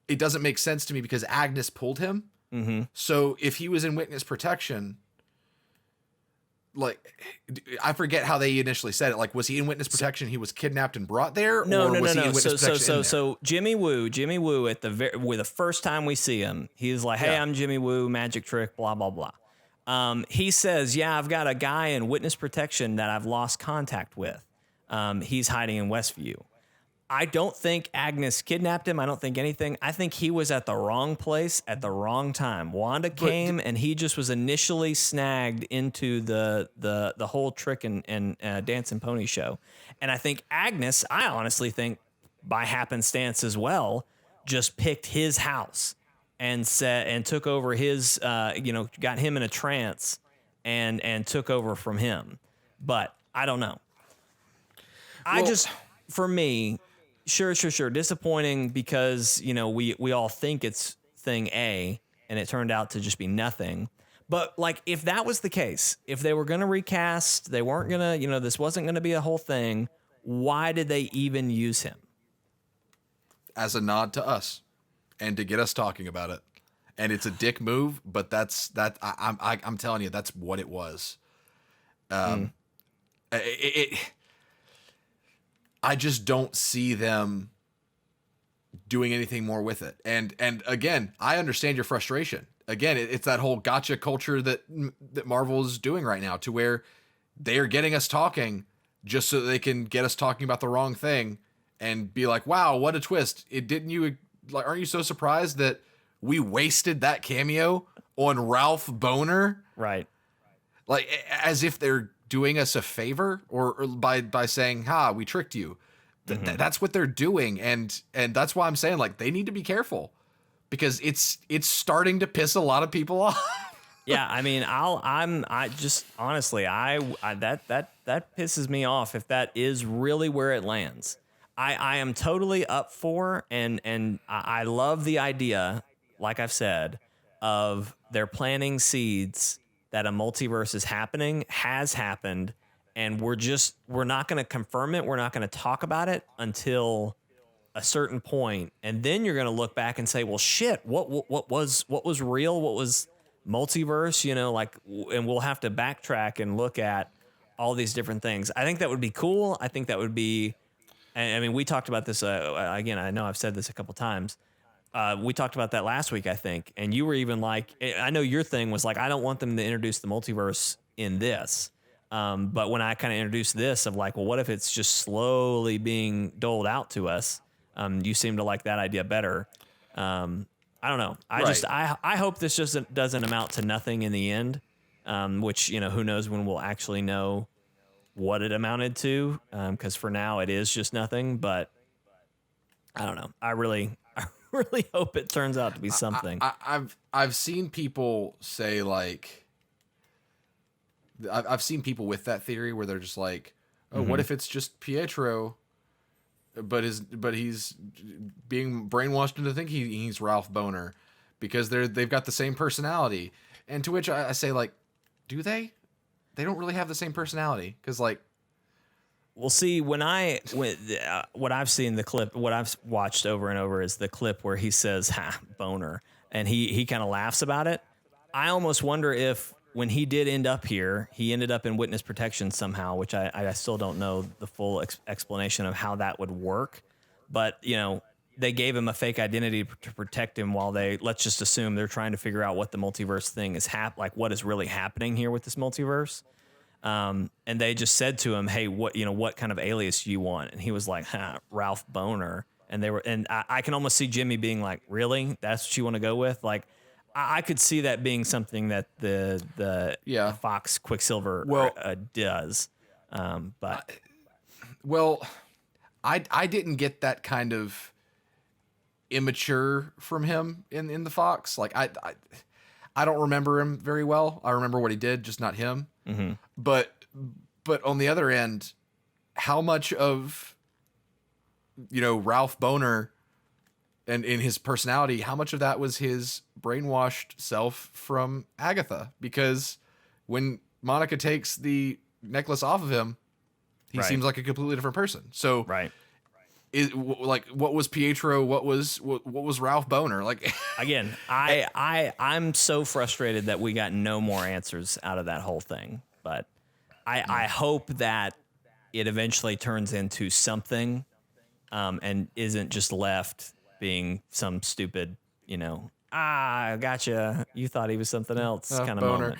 it doesn't make sense to me because Agnes pulled him. Mm-hmm. So if he was in witness protection, like, I forget how they initially said it. Like, was he in witness protection? He was kidnapped and brought there? No. Was he in witness protection? So Jimmy Woo at the first time we see him, he's like, "Hey, I'm Jimmy Woo, magic trick, blah blah blah." He says, "Yeah, I've got a guy in witness protection that I've lost contact with. He's hiding in Westview." I don't think Agnes kidnapped him. I don't think anything. I think he was at the wrong place at the wrong time. Wanda came, and he just was initially snagged into the whole trick and dancing pony show. And I think Agnes, I honestly think by happenstance as well, just picked his house and took over his, got him in a trance and took over from him. But I don't know. For me, sure. Disappointing because, we all think it's thing A, and it turned out to just be nothing. But like, if that was the case, if they were going to recast, they weren't going to, this wasn't going to be a whole thing, why did they even use him? As a nod to us and to get us talking about it. And it's a dick move, but I'm telling you, that's what it was. I just don't see them doing anything more with it. And again, I understand your frustration. Again, it's that whole gotcha culture that Marvel is doing right now, to where they are getting us talking just so they can get us talking about the wrong thing and be like, wow, what a twist. Aren't you so surprised that we wasted that cameo on Ralph Boner? Right. Like, as if they're doing us a favor, or by saying, we tricked you. That's what they're doing. And that's why I'm saying, like, they need to be careful, because it's starting to piss a lot of people off. Yeah. I mean, that pisses me off if that is really where it lands. I am totally up for, and I love the idea, like I've said, of they're planting seeds that a multiverse has happened, and we're not going to confirm it. We're not going to talk about it until a certain point, and then you're going to look back and say, well, shit, what was real? What was multiverse? And we'll have to backtrack and look at all these different things. I think that would be cool. I think that would be And I mean, we talked about this again. I know I've said this a couple times. We talked about that last week, I think, and you were even like, I know your thing was like, I don't want them to introduce the multiverse in this. But when I kind of introduced this of like, well, what if it's just slowly being doled out to us? You seem to like that idea better. I don't know. I hope this just doesn't amount to nothing in the end. Which, who knows when we'll actually know what it amounted to. Cause for now it is just nothing, but I don't know. I really hope it turns out to be something. I've seen people say like, I've seen people with that theory where they're just like, oh, what if it's just Pietro, but he's being brainwashed into thinking he's Ralph Boner because they've got the same personality. And to which I say, like, do they? They don't really have the same personality because, like, well, see, what I've seen the clip, what I've watched over and over is the clip where he says, "Ha, boner," and he kind of laughs about it. I almost wonder if when he did end up here, he ended up in witness protection somehow, which I still don't know the full explanation of how that would work. But, they gave him a fake identity to protect him while let's just assume they're trying to figure out what the multiverse thing is like what is really happening here with this multiverse. And they just said to him, hey, what kind of alias do you want? And he was like, Ralph Boner. And I can almost see Jimmy being like, really? That's what you want to go with? Like, I could see that being something that the Fox Quicksilver does. But I didn't get that kind of immature from him in the Fox. Like I don't remember him very well. I remember what he did, just not him. Mm-hmm. But on the other end, how much of Ralph Boner and in his personality, how much of that was his brainwashed self from Agatha? Because when Monica takes the necklace off of him, he seems like a completely different person. So what was Pietro? What was Ralph Boner? Like again, I'm so frustrated that we got no more answers out of that whole thing. But I hope that it eventually turns into something, and isn't just left being some stupid, gotcha. You thought he was something else kind of Boner. moment.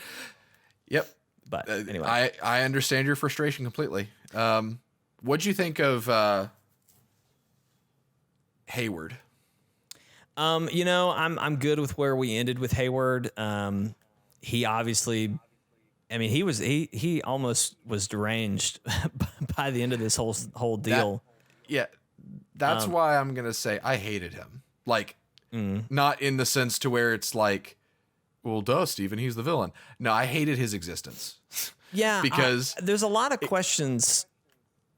Yep. But anyway, I understand your frustration completely. What'd you think of Hayward? I'm good with where we ended with Hayward. He obviously, he almost was deranged by the end of this whole deal. That's why I'm gonna say I hated him. Like, not in the sense to where it's like, well, duh, Steven, he's the villain. No, I hated his existence. Yeah, because there's a lot of questions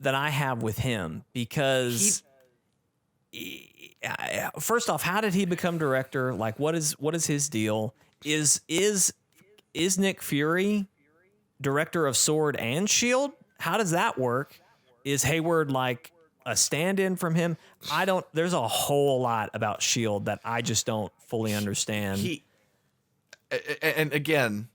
that I have with him because. First off, how did he become director? Like, what is his deal? Is Nick Fury director of Sword and Shield? How does that work? Is Hayward like a stand-in from him? There's a whole lot about Shield that I just don't fully understand. And again,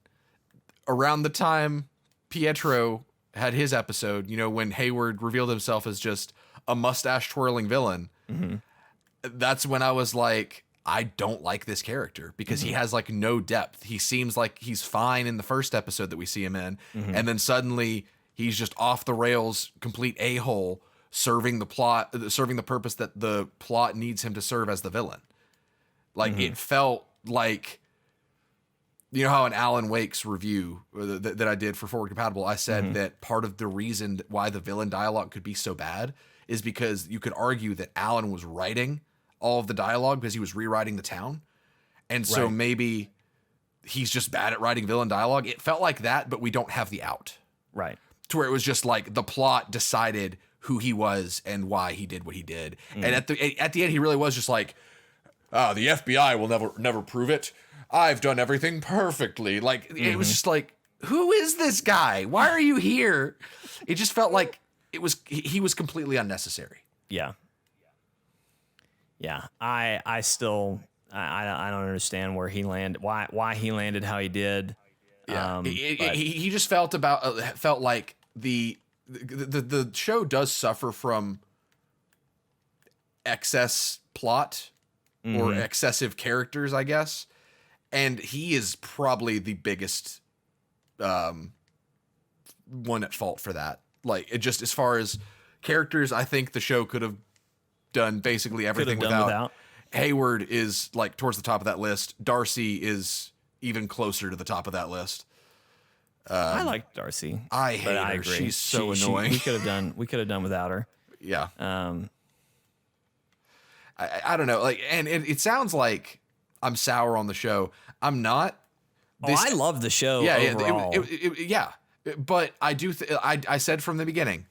around the time Pietro had his episode, when Hayward revealed himself as just a mustache twirling villain, that's when I was like, I don't like this character because he has like no depth. He seems like he's fine in the first episode that we see him in. And then suddenly he's just off the rails, complete a-hole, serving the purpose that the plot needs him to serve as the villain. Like it felt like, how in Alan Wake's review that I did for Forward Compatible, I said that part of the reason why the villain dialogue could be so bad is because you could argue that Alan was writing all of the dialogue because he was rewriting the town. And so maybe he's just bad at writing villain dialogue. It felt like that, but we don't have the out. Right. To where it was just like the plot decided who he was and why he did what he did. And at the end, he really was just like, the FBI will never prove it. I've done everything perfectly. Like, it was just like, who is this guy? Why are you here? It just felt like he was completely unnecessary. Yeah. Yeah. I still, I don't understand where he landed, why he landed how he did. Yeah. He just felt like the show does suffer from excess plot or excessive characters, I guess. And he is probably the biggest one at fault for that. Like, it just, as far as characters, I think the show could have done basically everything without. Hayward is like towards the top of that list. Darcy is even closer to the top of that list. I like Darcy. I hate her. I agree. She's so annoying. We could have done without her. Yeah. I don't know. Like, and it sounds like I'm sour on the show. I'm not. I love the show. Yeah, overall. Yeah. But I do. I said from the beginning,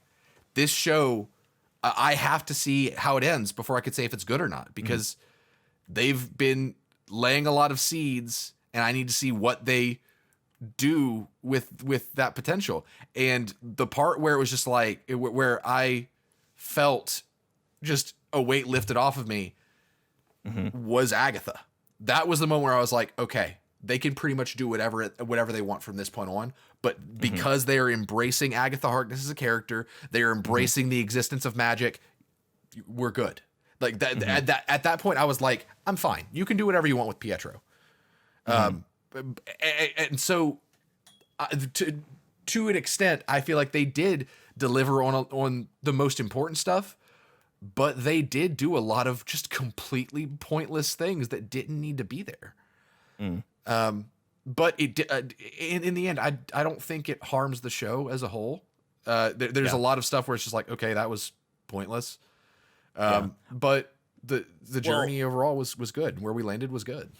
this show, I have to see how it ends before I could say if it's good or not, because they've been laying a lot of seeds, and I need to see what they do with that potential. And the part where it was just like, where I felt just a weight lifted off of me was Agatha. That was the moment where I was like, okay, they can pretty much do whatever they want from this point on. But because they are embracing Agatha Harkness as a character, they are embracing the existence of magic, we're good. Like that, at that point, I was like, I'm fine. You can do whatever you want with Pietro. And so to an extent, I feel like they did deliver on the most important stuff, but they did do a lot of just completely pointless things that didn't need to be there. But it in the end, I don't think it harms the show as a whole. There's a lot of stuff where it's just like, okay, that was pointless. But the journey overall was good. Where we landed was good.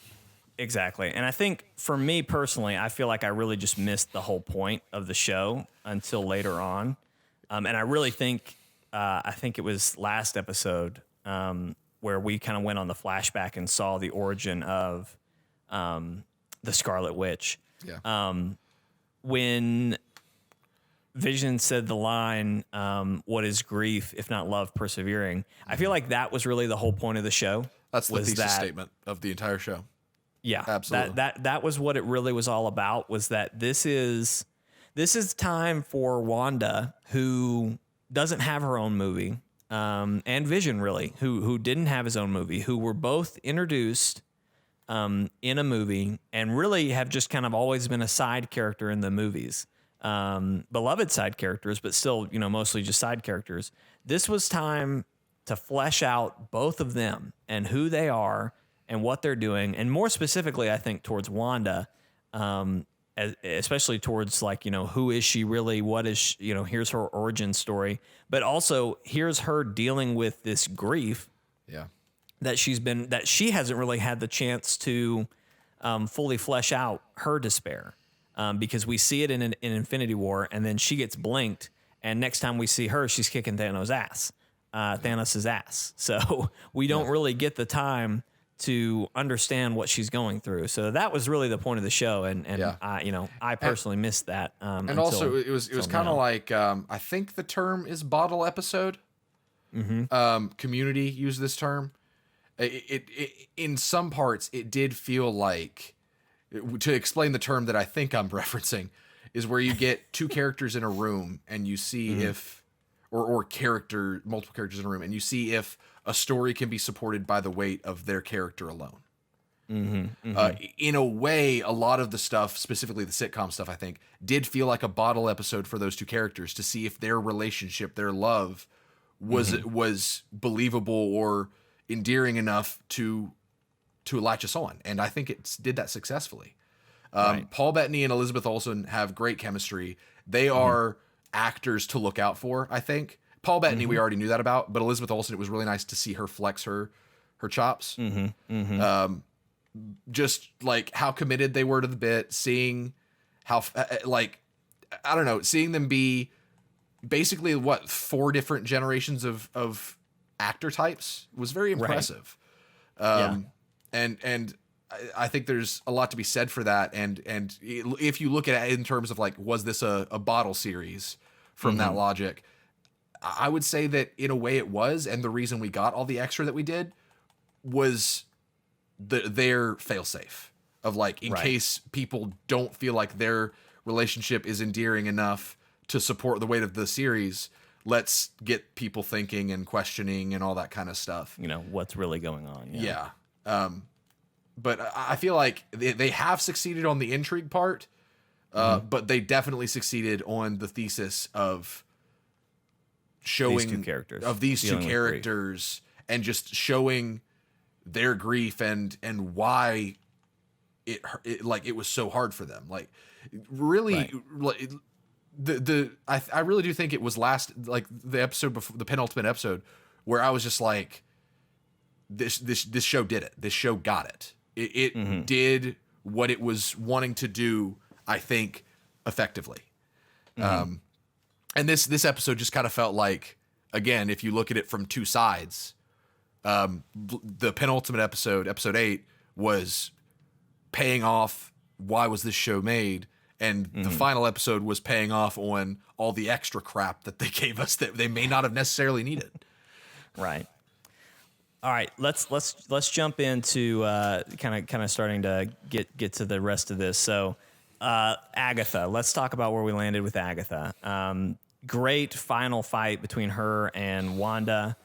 Exactly. And I think for me personally, I feel like I really just missed the whole point of the show until later on. And I really think, I think it was last episode where we kind of went on the flashback and saw the origin of the Scarlet Witch. Yeah. When Vision said the line, what is grief if not love persevering? I feel like that was really the whole point of the show. That's the thesis statement of the entire show. Yeah, absolutely. That was what it really was all about, was that this is time for Wanda, who doesn't have her own movie, and Vision, really, who didn't have his own movie, who were both introduced in a movie and really have just kind of always been a side character in the movies. Beloved side characters, but still, mostly just side characters. This was time to flesh out both of them and who they are and what they're doing, and more specifically, I think, towards Wanda, especially towards who is she really? What is here's her origin story, but also here's her dealing with this grief. Yeah, that she hasn't really had the chance to fully flesh out her despair, because we see it in Infinity War, and then she gets blinked, and next time we see her, she's kicking Thanos' ass. So we don't really get the time to understand what she's going through. So that was really the point of the show, and I personally missed that. And also, it was kind of like, I think the term is bottle episode. Community used this term. It in some parts, it did feel like, to explain the term that I think I'm referencing, is where you get two characters in a room and you see if, or multiple characters in a room, and you see if a story can be supported by the weight of their character alone. In a way, a lot of the stuff, specifically the sitcom stuff, I think, did feel like a bottle episode for those two characters to see if their relationship, their love, was believable or endearing enough to latch us on. And I think it did that successfully. Right. Paul Bettany and Elizabeth Olsen have great chemistry. They are actors to look out for, I think. Paul Bettany, we already knew that about, but Elizabeth Olsen, it was really nice to see her flex her chops. Just like how committed they were to the bit, seeing how, I don't know, seeing them be basically 4 different generations of actor types was very impressive. Right. And I think there's a lot to be said for that. And if you look at it in terms of was this a bottle series from that logic, I would say that in a way it was. And the reason we got all the extra that we did was their failsafe of in case people don't feel like their relationship is endearing enough to support the weight of the series, let's get people thinking and questioning and all that kind of stuff. You know, what's really going on. Yeah. But I feel like they have succeeded on the intrigue part, but they definitely succeeded on the thesis of showing these two characters, these two characters and just showing their grief and why it like it was so hard for them. Like really, like I really do think it was the episode before, the penultimate episode, where I was just like, this show did it. This show got it. It did what it was wanting to do, I think, effectively. And this episode just kind of felt like, again, if you look at it from two sides, the penultimate episode, episode 8, was paying off why was this show made, and the final episode was paying off on all the extra crap that they gave us that they may not have necessarily needed. Right. All right, let's jump into kind of starting to get to the rest of this. So, Agatha, let's talk about where we landed with Agatha. Great final fight between her and Wanda.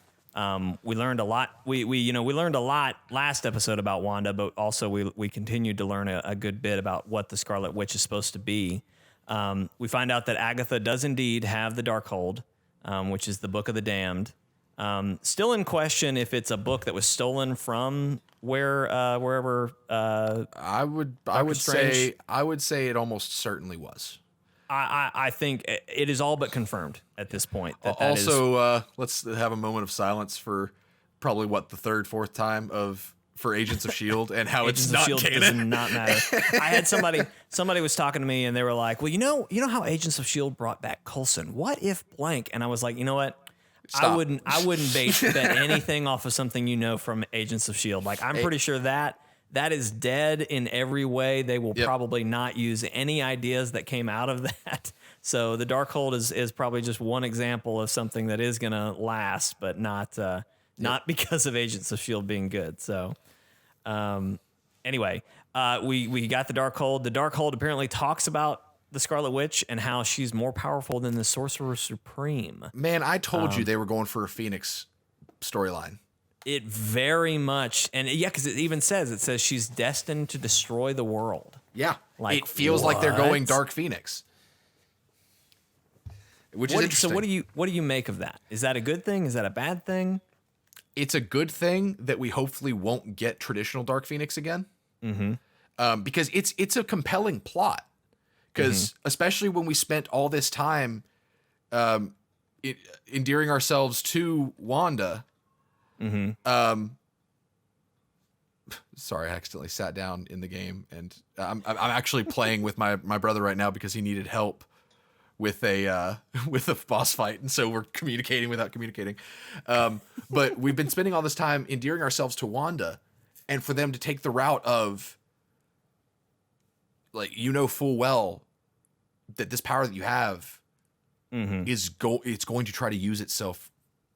We learned a lot. We learned a lot last episode about Wanda, but also we continued to learn a good bit about what the Scarlet Witch is supposed to be. We find out that Agatha does indeed have the Darkhold, which is the Book of the Damned. Still in question if it's a book that was stolen from wherever. I would say it almost certainly was. I think it is all but confirmed at this point. Let's have a moment of silence for probably the third, fourth time for Agents of S.H.I.E.L.D. and how Agents it's not of S.H.I.E.L.D. canon. does not matter. I had somebody was talking to me and they were like, well, you know how Agents of S.H.I.E.L.D. brought back Coulson. What if blank? And I was like, you know what? Stop. I wouldn't bet anything off of something from Agents of S.H.I.E.L.D. Like, I'm pretty sure that is dead in every way. They will probably not use any ideas that came out of that. So the Darkhold is probably just one example of something that is going to last, but not because of Agents of S.H.I.E.L.D. being good. So anyway, we got the Darkhold. The Darkhold apparently talks about the Scarlet Witch and how she's more powerful than the Sorcerer Supreme. Man, I told you they were going for a Phoenix storyline. It very much, and because it says she's destined to destroy the world. Yeah, like it feels like they're going Dark Phoenix, which is interesting. So what do you make of that? Is that a good thing? Is that a bad thing? It's a good thing that we hopefully won't get traditional Dark Phoenix again, because it's a compelling plot. Because especially when we spent all this time endearing ourselves to Wanda. Sorry, I accidentally sat down in the game, and I'm actually playing with my brother right now because he needed help with a boss fight, and so we're communicating without communicating. But we've been spending all this time endearing ourselves to Wanda, and for them to take the route of, like, full well that this power that you have it's going to try to use itself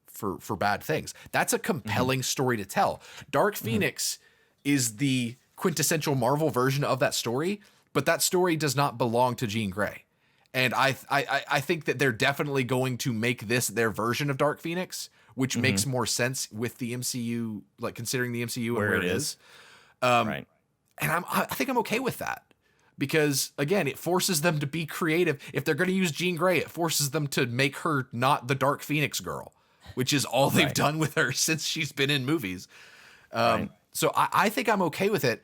for bad things. That's a compelling story to tell. Dark Phoenix is the quintessential Marvel version of that story, but that story does not belong to Jean Grey. And I think that they're definitely going to make this their version of Dark Phoenix, which makes more sense with the MCU, like considering the MCU and where it is. Right. And I think I'm okay with that. Because, again, it forces them to be creative. If they're going to use Jean Grey, it forces them to make her not the Dark Phoenix girl, which is all they've done with her since she's been in movies. So I think I'm okay with it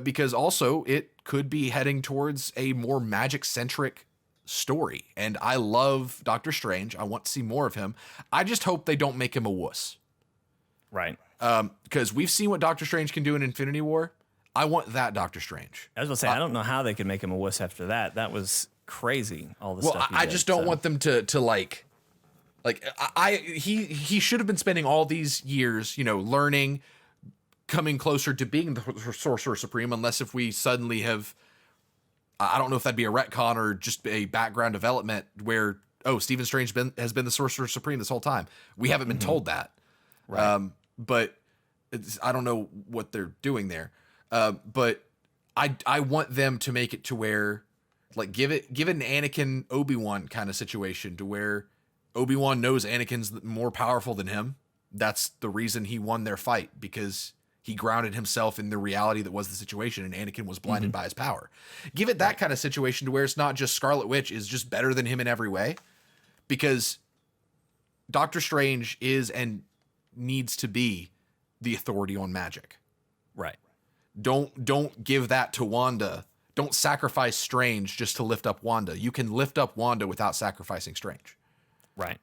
because also it could be heading towards a more magic-centric story. And I love Doctor Strange. I want to see more of him. I just hope they don't make him a wuss. Right. Because we've seen what Doctor Strange can do in Infinity War. I want that Doctor Strange. I was going to say, I don't know how they could make him a wuss after that. That was crazy, all the stuff he I did, just don't want them to he should have been spending all these years, learning, coming closer to being the Sorcerer Supreme, unless if we suddenly have, I don't know if that'd be a retcon or just a background development where, Stephen Strange has been the Sorcerer Supreme this whole time. We haven't been told that. Right. But I don't know what they're doing there. But I want them to make it to where, like, give it an Anakin Obi-Wan kind of situation to where Obi-Wan knows Anakin's more powerful than him. That's the reason he won their fight, because he grounded himself in the reality that was the situation, and Anakin was blinded by his power. Give it that kind of situation to where it's not just Scarlet Witch is just better than him in every way, because Doctor Strange is and needs to be the authority on magic. Right. Don't give that to Wanda. Don't sacrifice Strange just to lift up Wanda. You can lift up Wanda without sacrificing Strange. Right.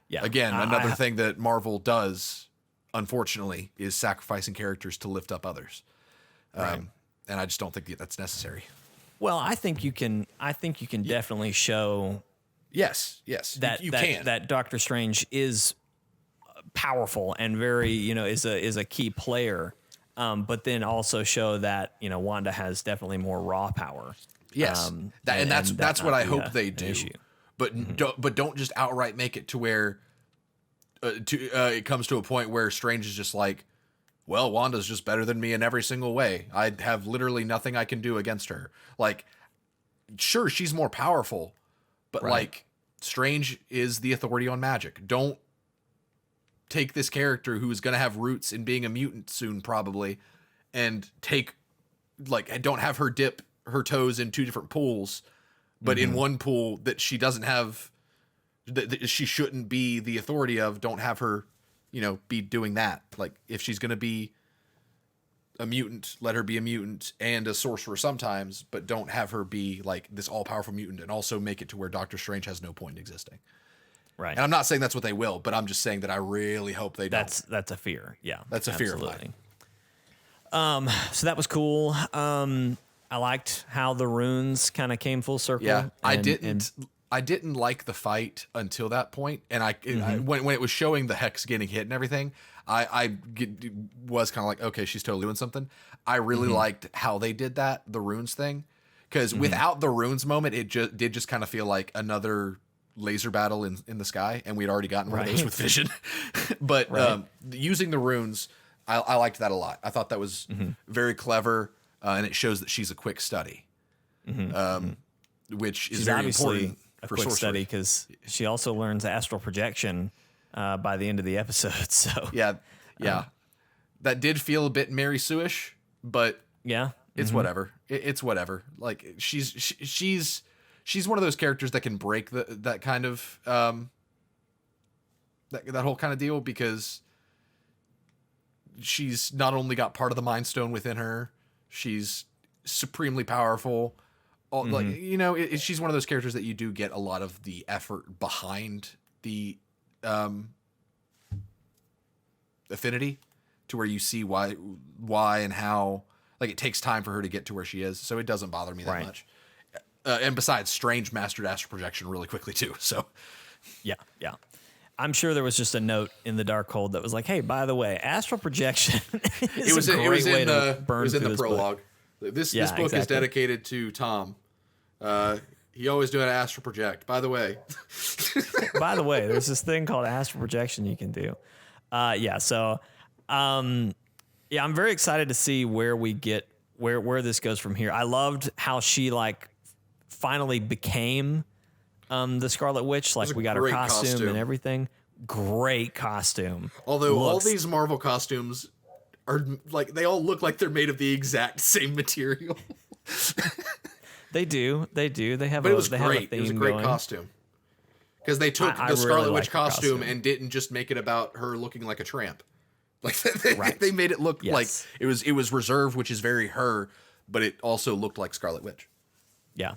Yeah. Again, another thing that Marvel does, unfortunately, is sacrificing characters to lift up others. And I just don't think that's necessary. Well, I think you can definitely show Yes, that you can. that Doctor Strange is powerful and very, is a key player. But then also show that, Wanda has definitely more raw power. Yes. That's what I hope they do. But don't just outright make it to where it comes to a point where Strange is just like, well, Wanda's just better than me in every single way. I have literally nothing I can do against her. Like, sure, she's more powerful, but like, Strange is the authority on magic. Don't take this character who is going to have roots in being a mutant soon, probably, and don't have her dip her toes in two different pools, but in one pool that she doesn't have, that she shouldn't be the authority of. Don't have her, be doing that. Like, if she's going to be a mutant, let her be a mutant and a sorcerer sometimes, but don't have her be like this all-powerful mutant, and also make it to where Doctor Strange has no point in existing. Right. And I'm not saying that's what they will, but I'm just saying that I really hope they don't. That's a fear. Yeah. That's a fear of mine. So that was cool. I liked how the runes kind of came full circle. Yeah. I didn't like the fight until that point. And when it was showing the Hex getting hit and everything, I was kind of like, okay, she's totally doing something. I really liked how they did that, the runes thing. Because without the runes moment, it did just kind of feel like another laser battle in the sky, and we'd already gotten one of those with Vision. But using the runes, I liked that a lot. I thought that was very clever, and it shows that she's a quick study, which is very important a for quick sorcery. study, because she also learns astral projection by the end of the episode. So yeah, that did feel a bit Mary Sue-ish, but it's whatever. It's whatever. Like, she's one of those characters that can break that kind of that whole kind of deal, because she's not only got part of the Mind Stone within her, she's supremely powerful. Like, she's one of those characters that you do get a lot of the effort behind the affinity, to where you see why and how, like, it takes time for her to get to where she is. So it doesn't bother me that much. And besides, Strange mastered astral projection really quickly too. So, yeah. I'm sure there was just a note in the Darkhold that was like, "Hey, by the way, astral projection is a great way to burn through this prologue. Book." This book is dedicated to Tom. He always doing an astral project. By the way, there's this thing called astral projection you can do. So, I'm very excited to see where we get where this goes from here. I loved how she finally became the Scarlet Witch. Like, we got her costume and everything. Great costume. Although all these Marvel costumes are they all look like they're made of the exact same material. They do. They have. But it was great. Have a theme it was a great going. costume, because they took the Scarlet Witch costume and didn't just make it about her looking like a tramp. Like, they made it look like it was reserved, which is very her, but it also looked like Scarlet Witch. Yeah.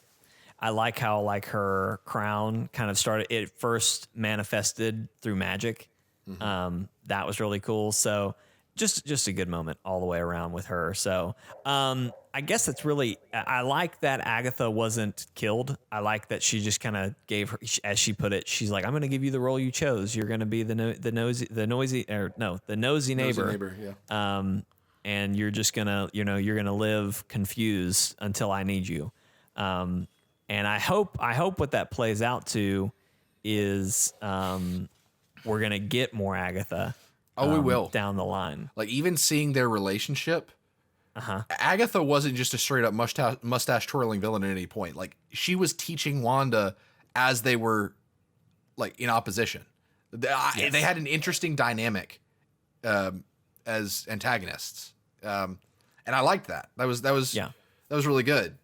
I like how her crown kind of started. It first manifested through magic. That was really cool. So just a good moment all the way around with her. So I guess that's really. I like that Agatha wasn't killed. I like that she just kind of gave her, as she put it. She's like, "I'm going to give you the role you chose. You're going to be the nosy neighbor. Yeah. And you're just gonna, you're gonna live confused until I need you." And I hope what that plays out to is we're gonna get more Agatha. We will down the line. Like, even seeing their relationship. Agatha wasn't just a straight up mustache twirling villain at any point. Like, she was teaching Wanda as they were like in opposition. They had an interesting dynamic as antagonists, and I liked that. That was really good.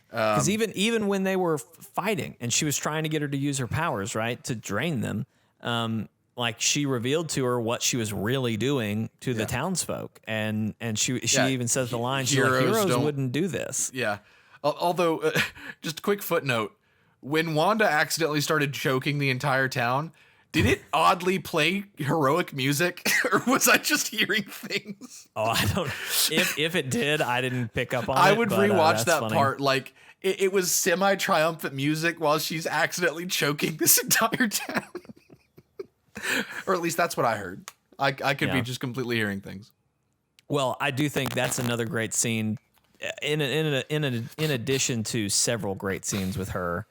Because even when they were fighting and she was trying to get her to use her powers, right, to drain them, like she revealed to her what she was really doing to the townsfolk, and she even says the line, she's like, heroes wouldn't do this. Yeah. Although, just a quick footnote, when Wanda accidentally started choking the entire town, did it oddly play heroic music, or was I just hearing things? Oh, I don't. If it did, I didn't pick up on it. I would rewatch that funny. part. Like it was semi-triumphant music while she's accidentally choking this entire town, or at least that's what I heard. I could be just completely hearing things. Well, I do think that's another great scene. In addition to several great scenes with her.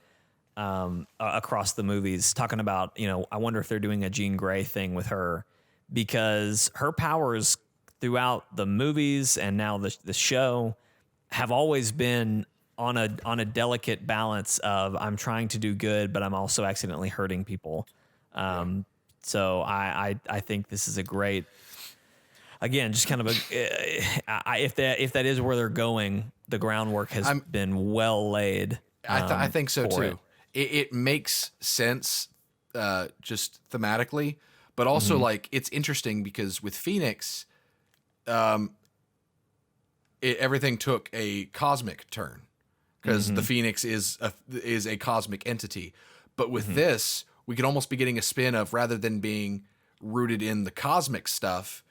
Across the movies, talking about, I wonder if they're doing a Jean Grey thing with her, because her powers throughout the movies and now the show have always been on a delicate balance of I'm trying to do good, but I'm also accidentally hurting people. So I think this is a great, again, just kind of if that is where they're going, the groundwork has been well laid. I think so too. It. It makes sense, just thematically, but also like it's interesting because with Phoenix, everything took a cosmic turn because the Phoenix is a cosmic entity. But with this, we could almost be getting a spin of, rather than being rooted in the cosmic stuff,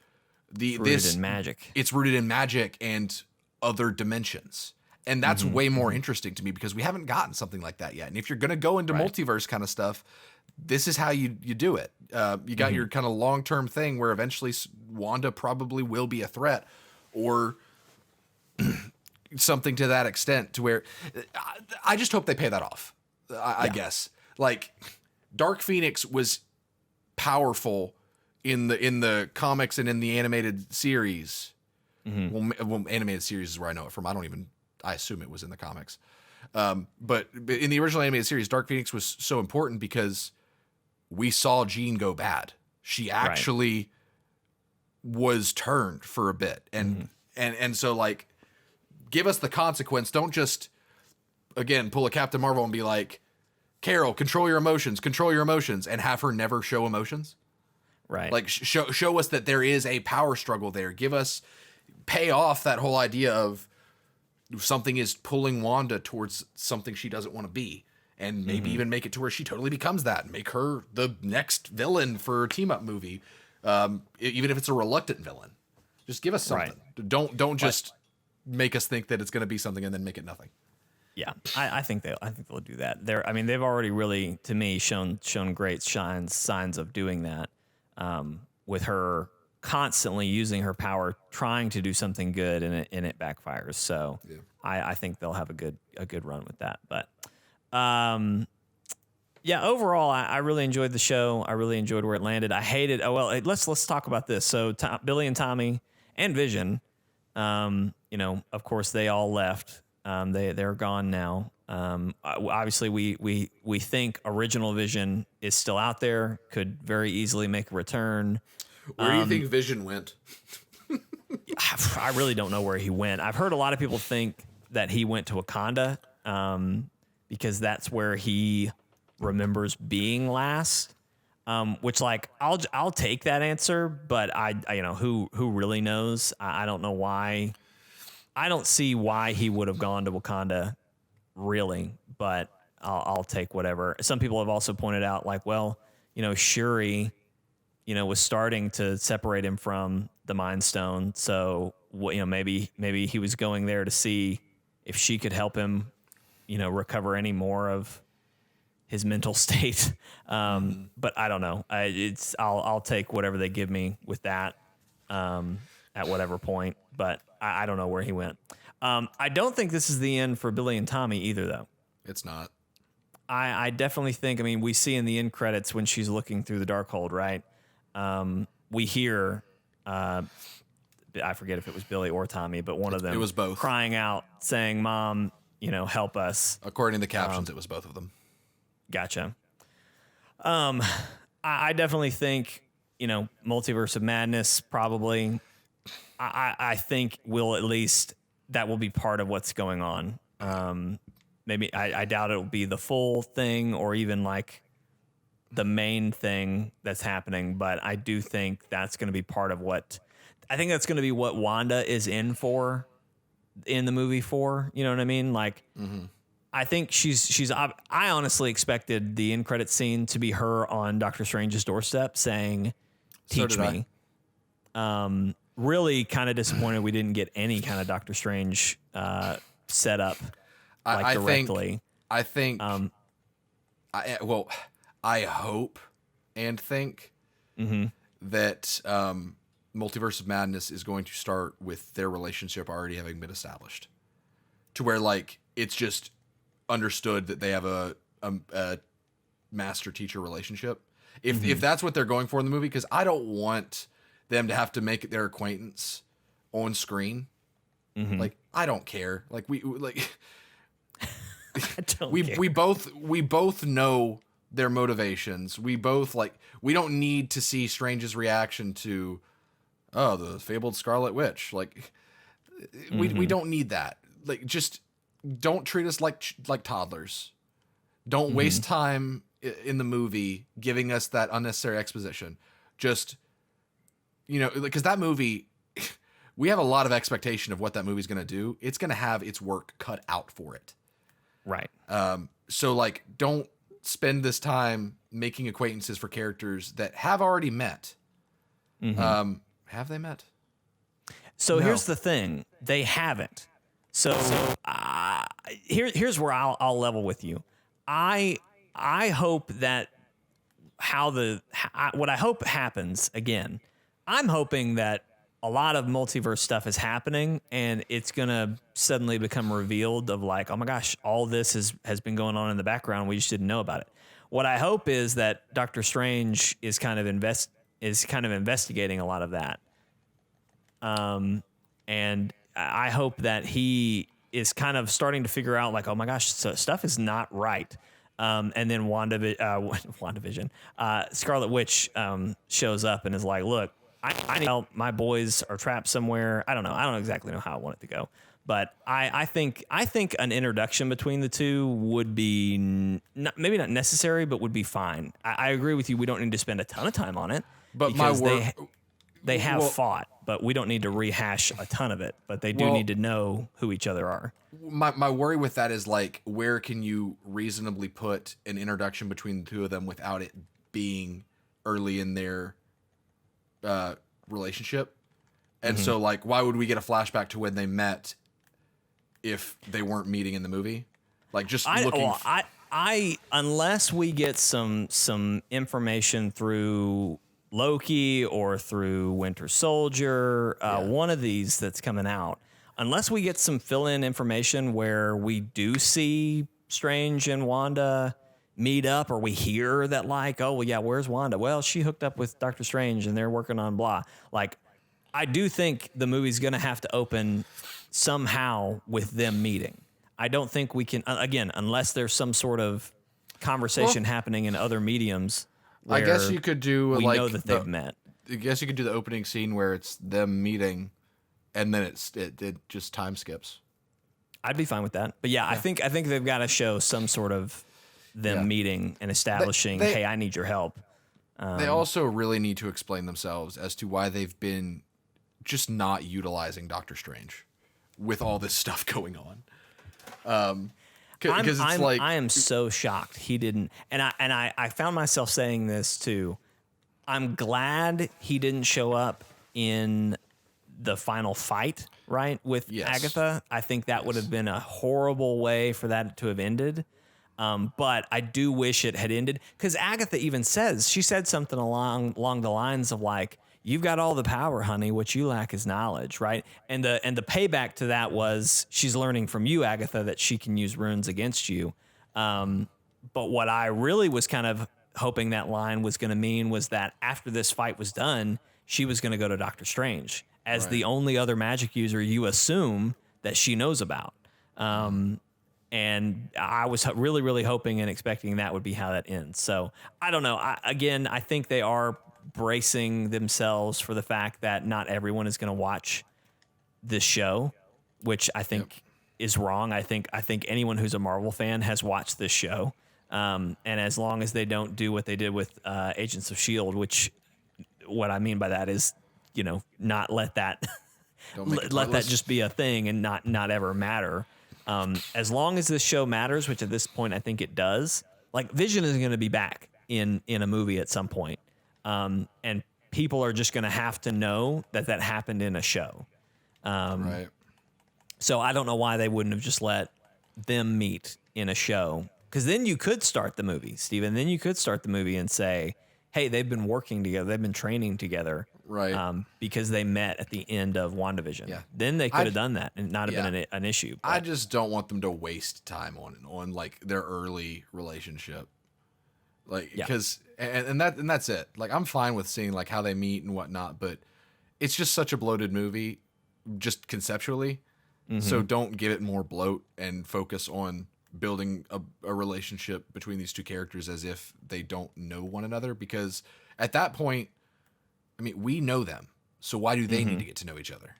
rooted in magic. It's rooted in magic and other dimensions. And that's way more interesting to me because we haven't gotten something like that yet. And if you're going to go into multiverse kind of stuff, this is how you do it. You got your kind of long-term thing where eventually Wanda probably will be a threat, or something to that extent, to where I just hope they pay that off. I guess, like, Dark Phoenix was powerful in the comics and in the animated series. Well, animated series is where I know it from. I assume it was in the comics. But in the original animated series, Dark Phoenix was so important because we saw Jean go bad. She actually was turned for a bit. And so, like, give us the consequence. Don't just, again, pull a Captain Marvel and be like, Carol, control your emotions, and have her never show emotions. Right. Like, show us that there is a power struggle there. Pay off that whole idea of something is pulling Wanda towards something she doesn't want to be, and maybe even make it to where she totally becomes that, and make her the next villain for a team-up movie, even if it's a reluctant villain. Just give us something. Don't just make us think that it's going to be something and then make it nothing. Yeah, I think they'll do that. They've already really, to me, shown great signs of doing that, with her constantly using her power, trying to do something good, and it backfires. So I think they'll have a good run with that. But overall, I really enjoyed the show. I really enjoyed where it landed. I hated. Let's talk about this. So Billy and Tommy and Vision, of course, they all left. They're gone now. Obviously, we think original Vision is still out there, could very easily make a return. Where do you think Vision went? I really don't know where he went. I've heard a lot of people think that he went to Wakanda, because that's where he remembers being last. Which, like, I'll take that answer, but who really knows? I don't know why. I don't see why he would have gone to Wakanda, really, but I'll take whatever. Some people have also pointed out, like, well, Shuri, was starting to separate him from the Mind Stone. So, maybe he was going there to see if she could help him, recover any more of his mental state. But I don't know. I'll take whatever they give me with that, at whatever point. But I don't know where he went. I don't think this is the end for Billy and Tommy either, though. It's not. I definitely think, we see in the end credits when she's looking through the Darkhold, right? We hear, I forget if it was Billy or Tommy, but one of them, it was both, crying out saying, "Mom, help us." According to the captions, it was both of them. Gotcha. I definitely think, Multiverse of Madness probably. I think will at least that will be part of what's going on. Maybe I doubt it'll be the full thing or even like the main thing that's happening, but I do think that's going to be part of what I think that's going to be what Wanda is in the movie for. You know what I mean? Like, I think she's. I honestly expected the end credit scene to be her on Doctor Strange's doorstep saying, "Teach me." Really kind of disappointed we didn't get any kind of Doctor Strange set up directly. I hope and think that Multiverse of Madness is going to start with their relationship already having been established, to where like it's just understood that they have a master teacher relationship. If that's what they're going for in the movie, because I don't want them to have to make their acquaintance on screen. Like, I don't care. Like we both know their motivations. We both we don't need to see Strange's reaction to the fabled Scarlet Witch. Like we don't need that. Like, just don't treat us like toddlers. Don't waste time in the movie giving us that unnecessary exposition. Just, because that movie, we have a lot of expectation of what that movie's going to do. It's going to have its work cut out for it. Right. So don't spend this time making acquaintances for characters that have already met. Have they met? So No. here's the thing. They haven't. So here's where I'll level with you. I hope that what I hope happens again. I'm hoping that a lot of multiverse stuff is happening and it's going to suddenly become revealed of like, oh my gosh, all this has been going on in the background. We just didn't know about it. What I hope is that Doctor Strange is kind of investigating a lot of that. And I hope that he is kind of starting to figure out like, oh my gosh, so stuff is not right. And then WandaVision, Scarlet Witch shows up and is like, look, I need help. My boys are trapped somewhere. I don't know exactly know how I want it to go. But I think an introduction between the two would be maybe not necessary, but would be fine. I agree with you. We don't need to spend a ton of time on it. But they have fought, but we don't need to rehash a ton of it. But they do need to know who each other are. My worry with that is like, where can you reasonably put an introduction between the two of them without it being early in their relationship? And so like, why would we get a flashback to when they met if they weren't meeting in the movie? Like, just unless we get some information through Loki or through Winter Soldier, one of these that's coming out, unless we get some fill-in information where we do see Strange and Wanda meet up, or we hear that like, oh, well, yeah, where's Wanda? Well, she hooked up with Doctor Strange and they're working on blah. Like, I do think the movie's going to have to open somehow with them meeting. I don't think we can, again, unless there's some sort of conversation happening in other mediums. I guess you could do we know that they've met. I guess you could do the opening scene where it's them meeting, and then it just time skips. I'd be fine with that. But yeah. I think they've got to show some sort of them meeting and establishing, hey, I need your help. They also really need to explain themselves as to why they've been just not utilizing Doctor Strange with all this stuff going on. Because I am so shocked he didn't. And I found myself saying this too. I'm glad he didn't show up in the final fight, right, with Agatha. I think that would have been a horrible way for that to have ended. But I do wish it had ended, because Agatha even said something along the lines of like, you've got all the power, honey. What you lack is knowledge, right? And the payback to that was she's learning from you, Agatha, that she can use runes against you. But what I really was kind of hoping that line was going to mean was that after this fight was done, she was going to go to Doctor Strange as the only other magic user you assume that she knows about. And And I was really, really hoping and expecting that would be how that ends. So I don't know. I think they are bracing themselves for the fact that not everyone is going to watch this show, which I think is wrong. I think anyone who's a Marvel fan has watched this show. And as long as they don't do what they did with Agents of S.H.I.E.L.D., which what I mean by that is, not let that let that just be a thing and not ever matter. As long as this show matters, which at this point I think it does, like Vision is going to be back in a movie at some point. And people are just going to have to know that happened in a show. Right. So I don't know why they wouldn't have just let them meet in a show. Because then you could start the movie, Steven. Then you could start the movie and say, hey, they've been working together. They've been training together. Right. Because they met at the end of WandaVision. Yeah. Then they could have done that and not have been an issue. I just don't want them to waste time on like their early relationship. Like, because, and that's it. Like, I'm fine with seeing like how they meet and whatnot, but it's just such a bloated movie, just conceptually. Mm-hmm. So don't give it more bloat and focus on building a relationship between these two characters as if they don't know one another, because at that point, I mean, we know them, so why do they need to get to know each other?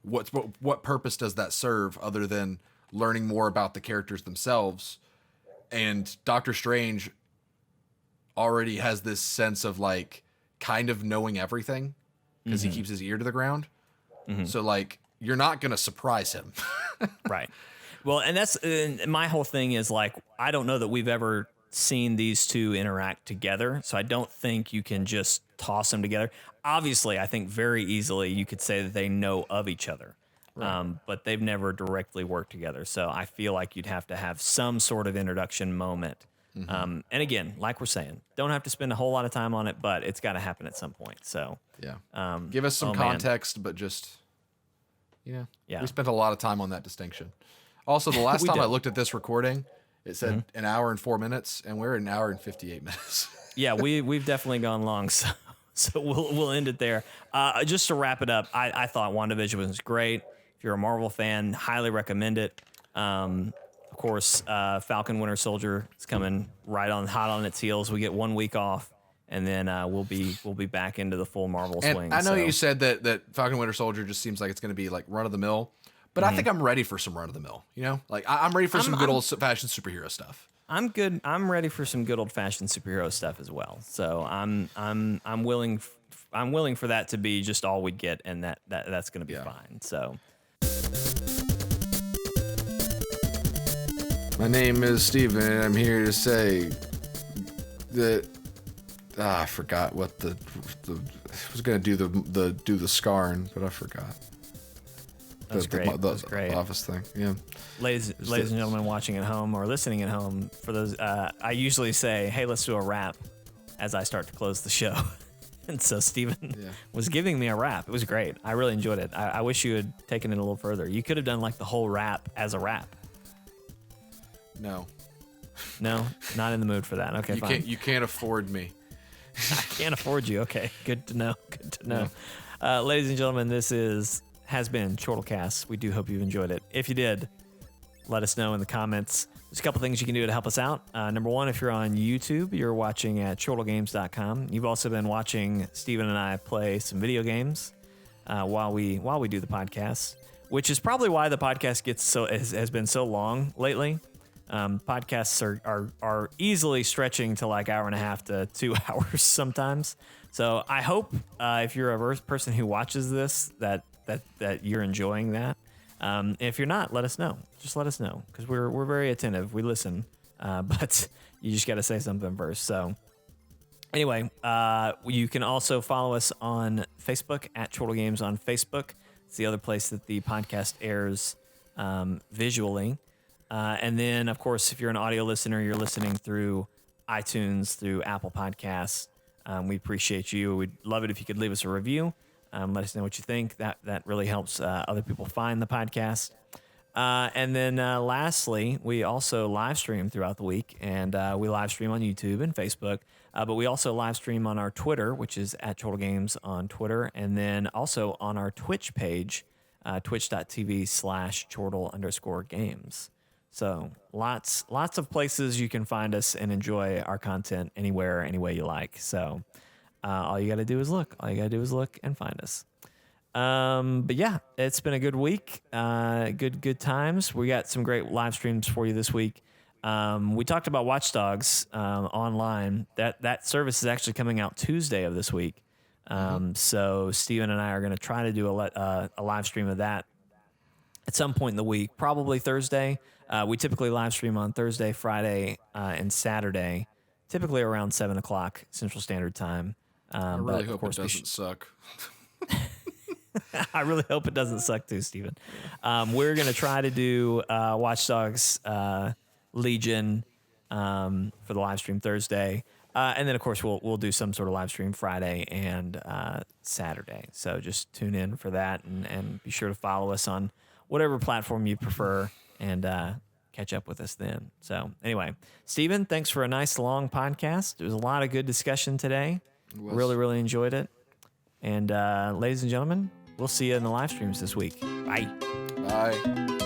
What purpose does that serve other than learning more about the characters themselves? And Doctor Strange already has this sense of like kind of knowing everything because he keeps his ear to the ground. So like, you're not going to surprise him. Right. Well, and that's my whole thing is like, I don't know that we've ever seen these two interact together. So I don't think you can just toss them together. Obviously, I think very easily you could say that they know of each other, but they've never directly worked together. So I feel like you'd have to have some sort of introduction moment. And again, like we're saying, don't have to spend a whole lot of time on it, but it's got to happen at some point. So give us some context, but just, we spent a lot of time on that distinction. Also, the last time I looked at this recording, it said an hour and 4 minutes, and we're at an hour and 58 minutes. Yeah, we've definitely gone long, so we'll end it there. Just to wrap it up, I thought WandaVision was great. If you're a Marvel fan, highly recommend it. Of course, Falcon Winter Soldier is coming hot on its heels. We get 1 week off, and then we'll be back into the full Marvel swing. I know you said that Falcon Winter Soldier just seems like it's going to be like run of the mill. But I think I'm ready for some run of the mill, Like I'm ready for some good old fashioned superhero stuff. I'm good. I'm ready for some good old fashioned superhero stuff as well. So I'm willing for that to be just all we get, and that's going to be fine. So my name is Steven, and I'm here to say that I forgot what I was going to do the scarn, but I forgot. That's great. That's great. Office thing, yeah. Ladies and gentlemen watching at home or listening at home, for those, I usually say, hey, let's do a rap as I start to close the show. And so Steven was giving me a rap. It was great. I really enjoyed it. I wish you had taken it a little further. You could have done like the whole rap as a rap. No, not in the mood for that. Okay, fine. You can't afford me. I can't afford you. Okay, good to know. Ladies and gentlemen, this has been Chortlecast. We do hope you've enjoyed it. If you did, let us know in the comments. There's a couple things you can do to help us out. Number one, if you're on YouTube, you're watching at chortlegames.com. You've also been watching Steven and I play some video games while we do the podcast, which is probably why the podcast has been so long lately. Podcasts are easily stretching to like hour and a half to 2 hours sometimes. So I hope if you're a person who watches this that you're enjoying that. If you're not, let us know. Just let us know, because we're very attentive. We listen, but you just got to say something first. So anyway, you can also follow us on Facebook at Chortle Games on Facebook. It's the other place that the podcast airs visually. And then, of course, if you're an audio listener, you're listening through iTunes, through Apple Podcasts. We appreciate you. We'd love it if you could leave us a review. Let us know what you think. That really helps other people find the podcast. And then lastly, we also live stream throughout the week, and we live stream on YouTube and Facebook, but we also live stream on our Twitter, which is at Chortle Games on Twitter, and then also on our Twitch page, twitch.tv/Chortle_games. So lots of places you can find us and enjoy our content anywhere, any way you like. So all you got to do is look. All you got to do is look and find us. But yeah, it's been a good week. Good times. We got some great live streams for you this week. We talked about Watch Dogs online. That service is actually coming out Tuesday of this week. So Steven and I are going to try to do a live stream of that at some point in the week, probably Thursday. We typically live stream on Thursday, Friday, and Saturday, typically around 7 o'clock Central Standard Time. I really hope it doesn't suck. I really hope it doesn't suck too, Steven. We're going to try to do Watch Dogs Legion for the live stream Thursday. And then, of course, we'll do some sort of live stream Friday and Saturday. So just tune in for that and be sure to follow us on whatever platform you prefer and catch up with us then. So anyway, Steven, thanks for a nice long podcast. There was a lot of good discussion today. Really, really enjoyed it. And ladies and gentlemen, we'll see you in the live streams this week. Bye. Bye.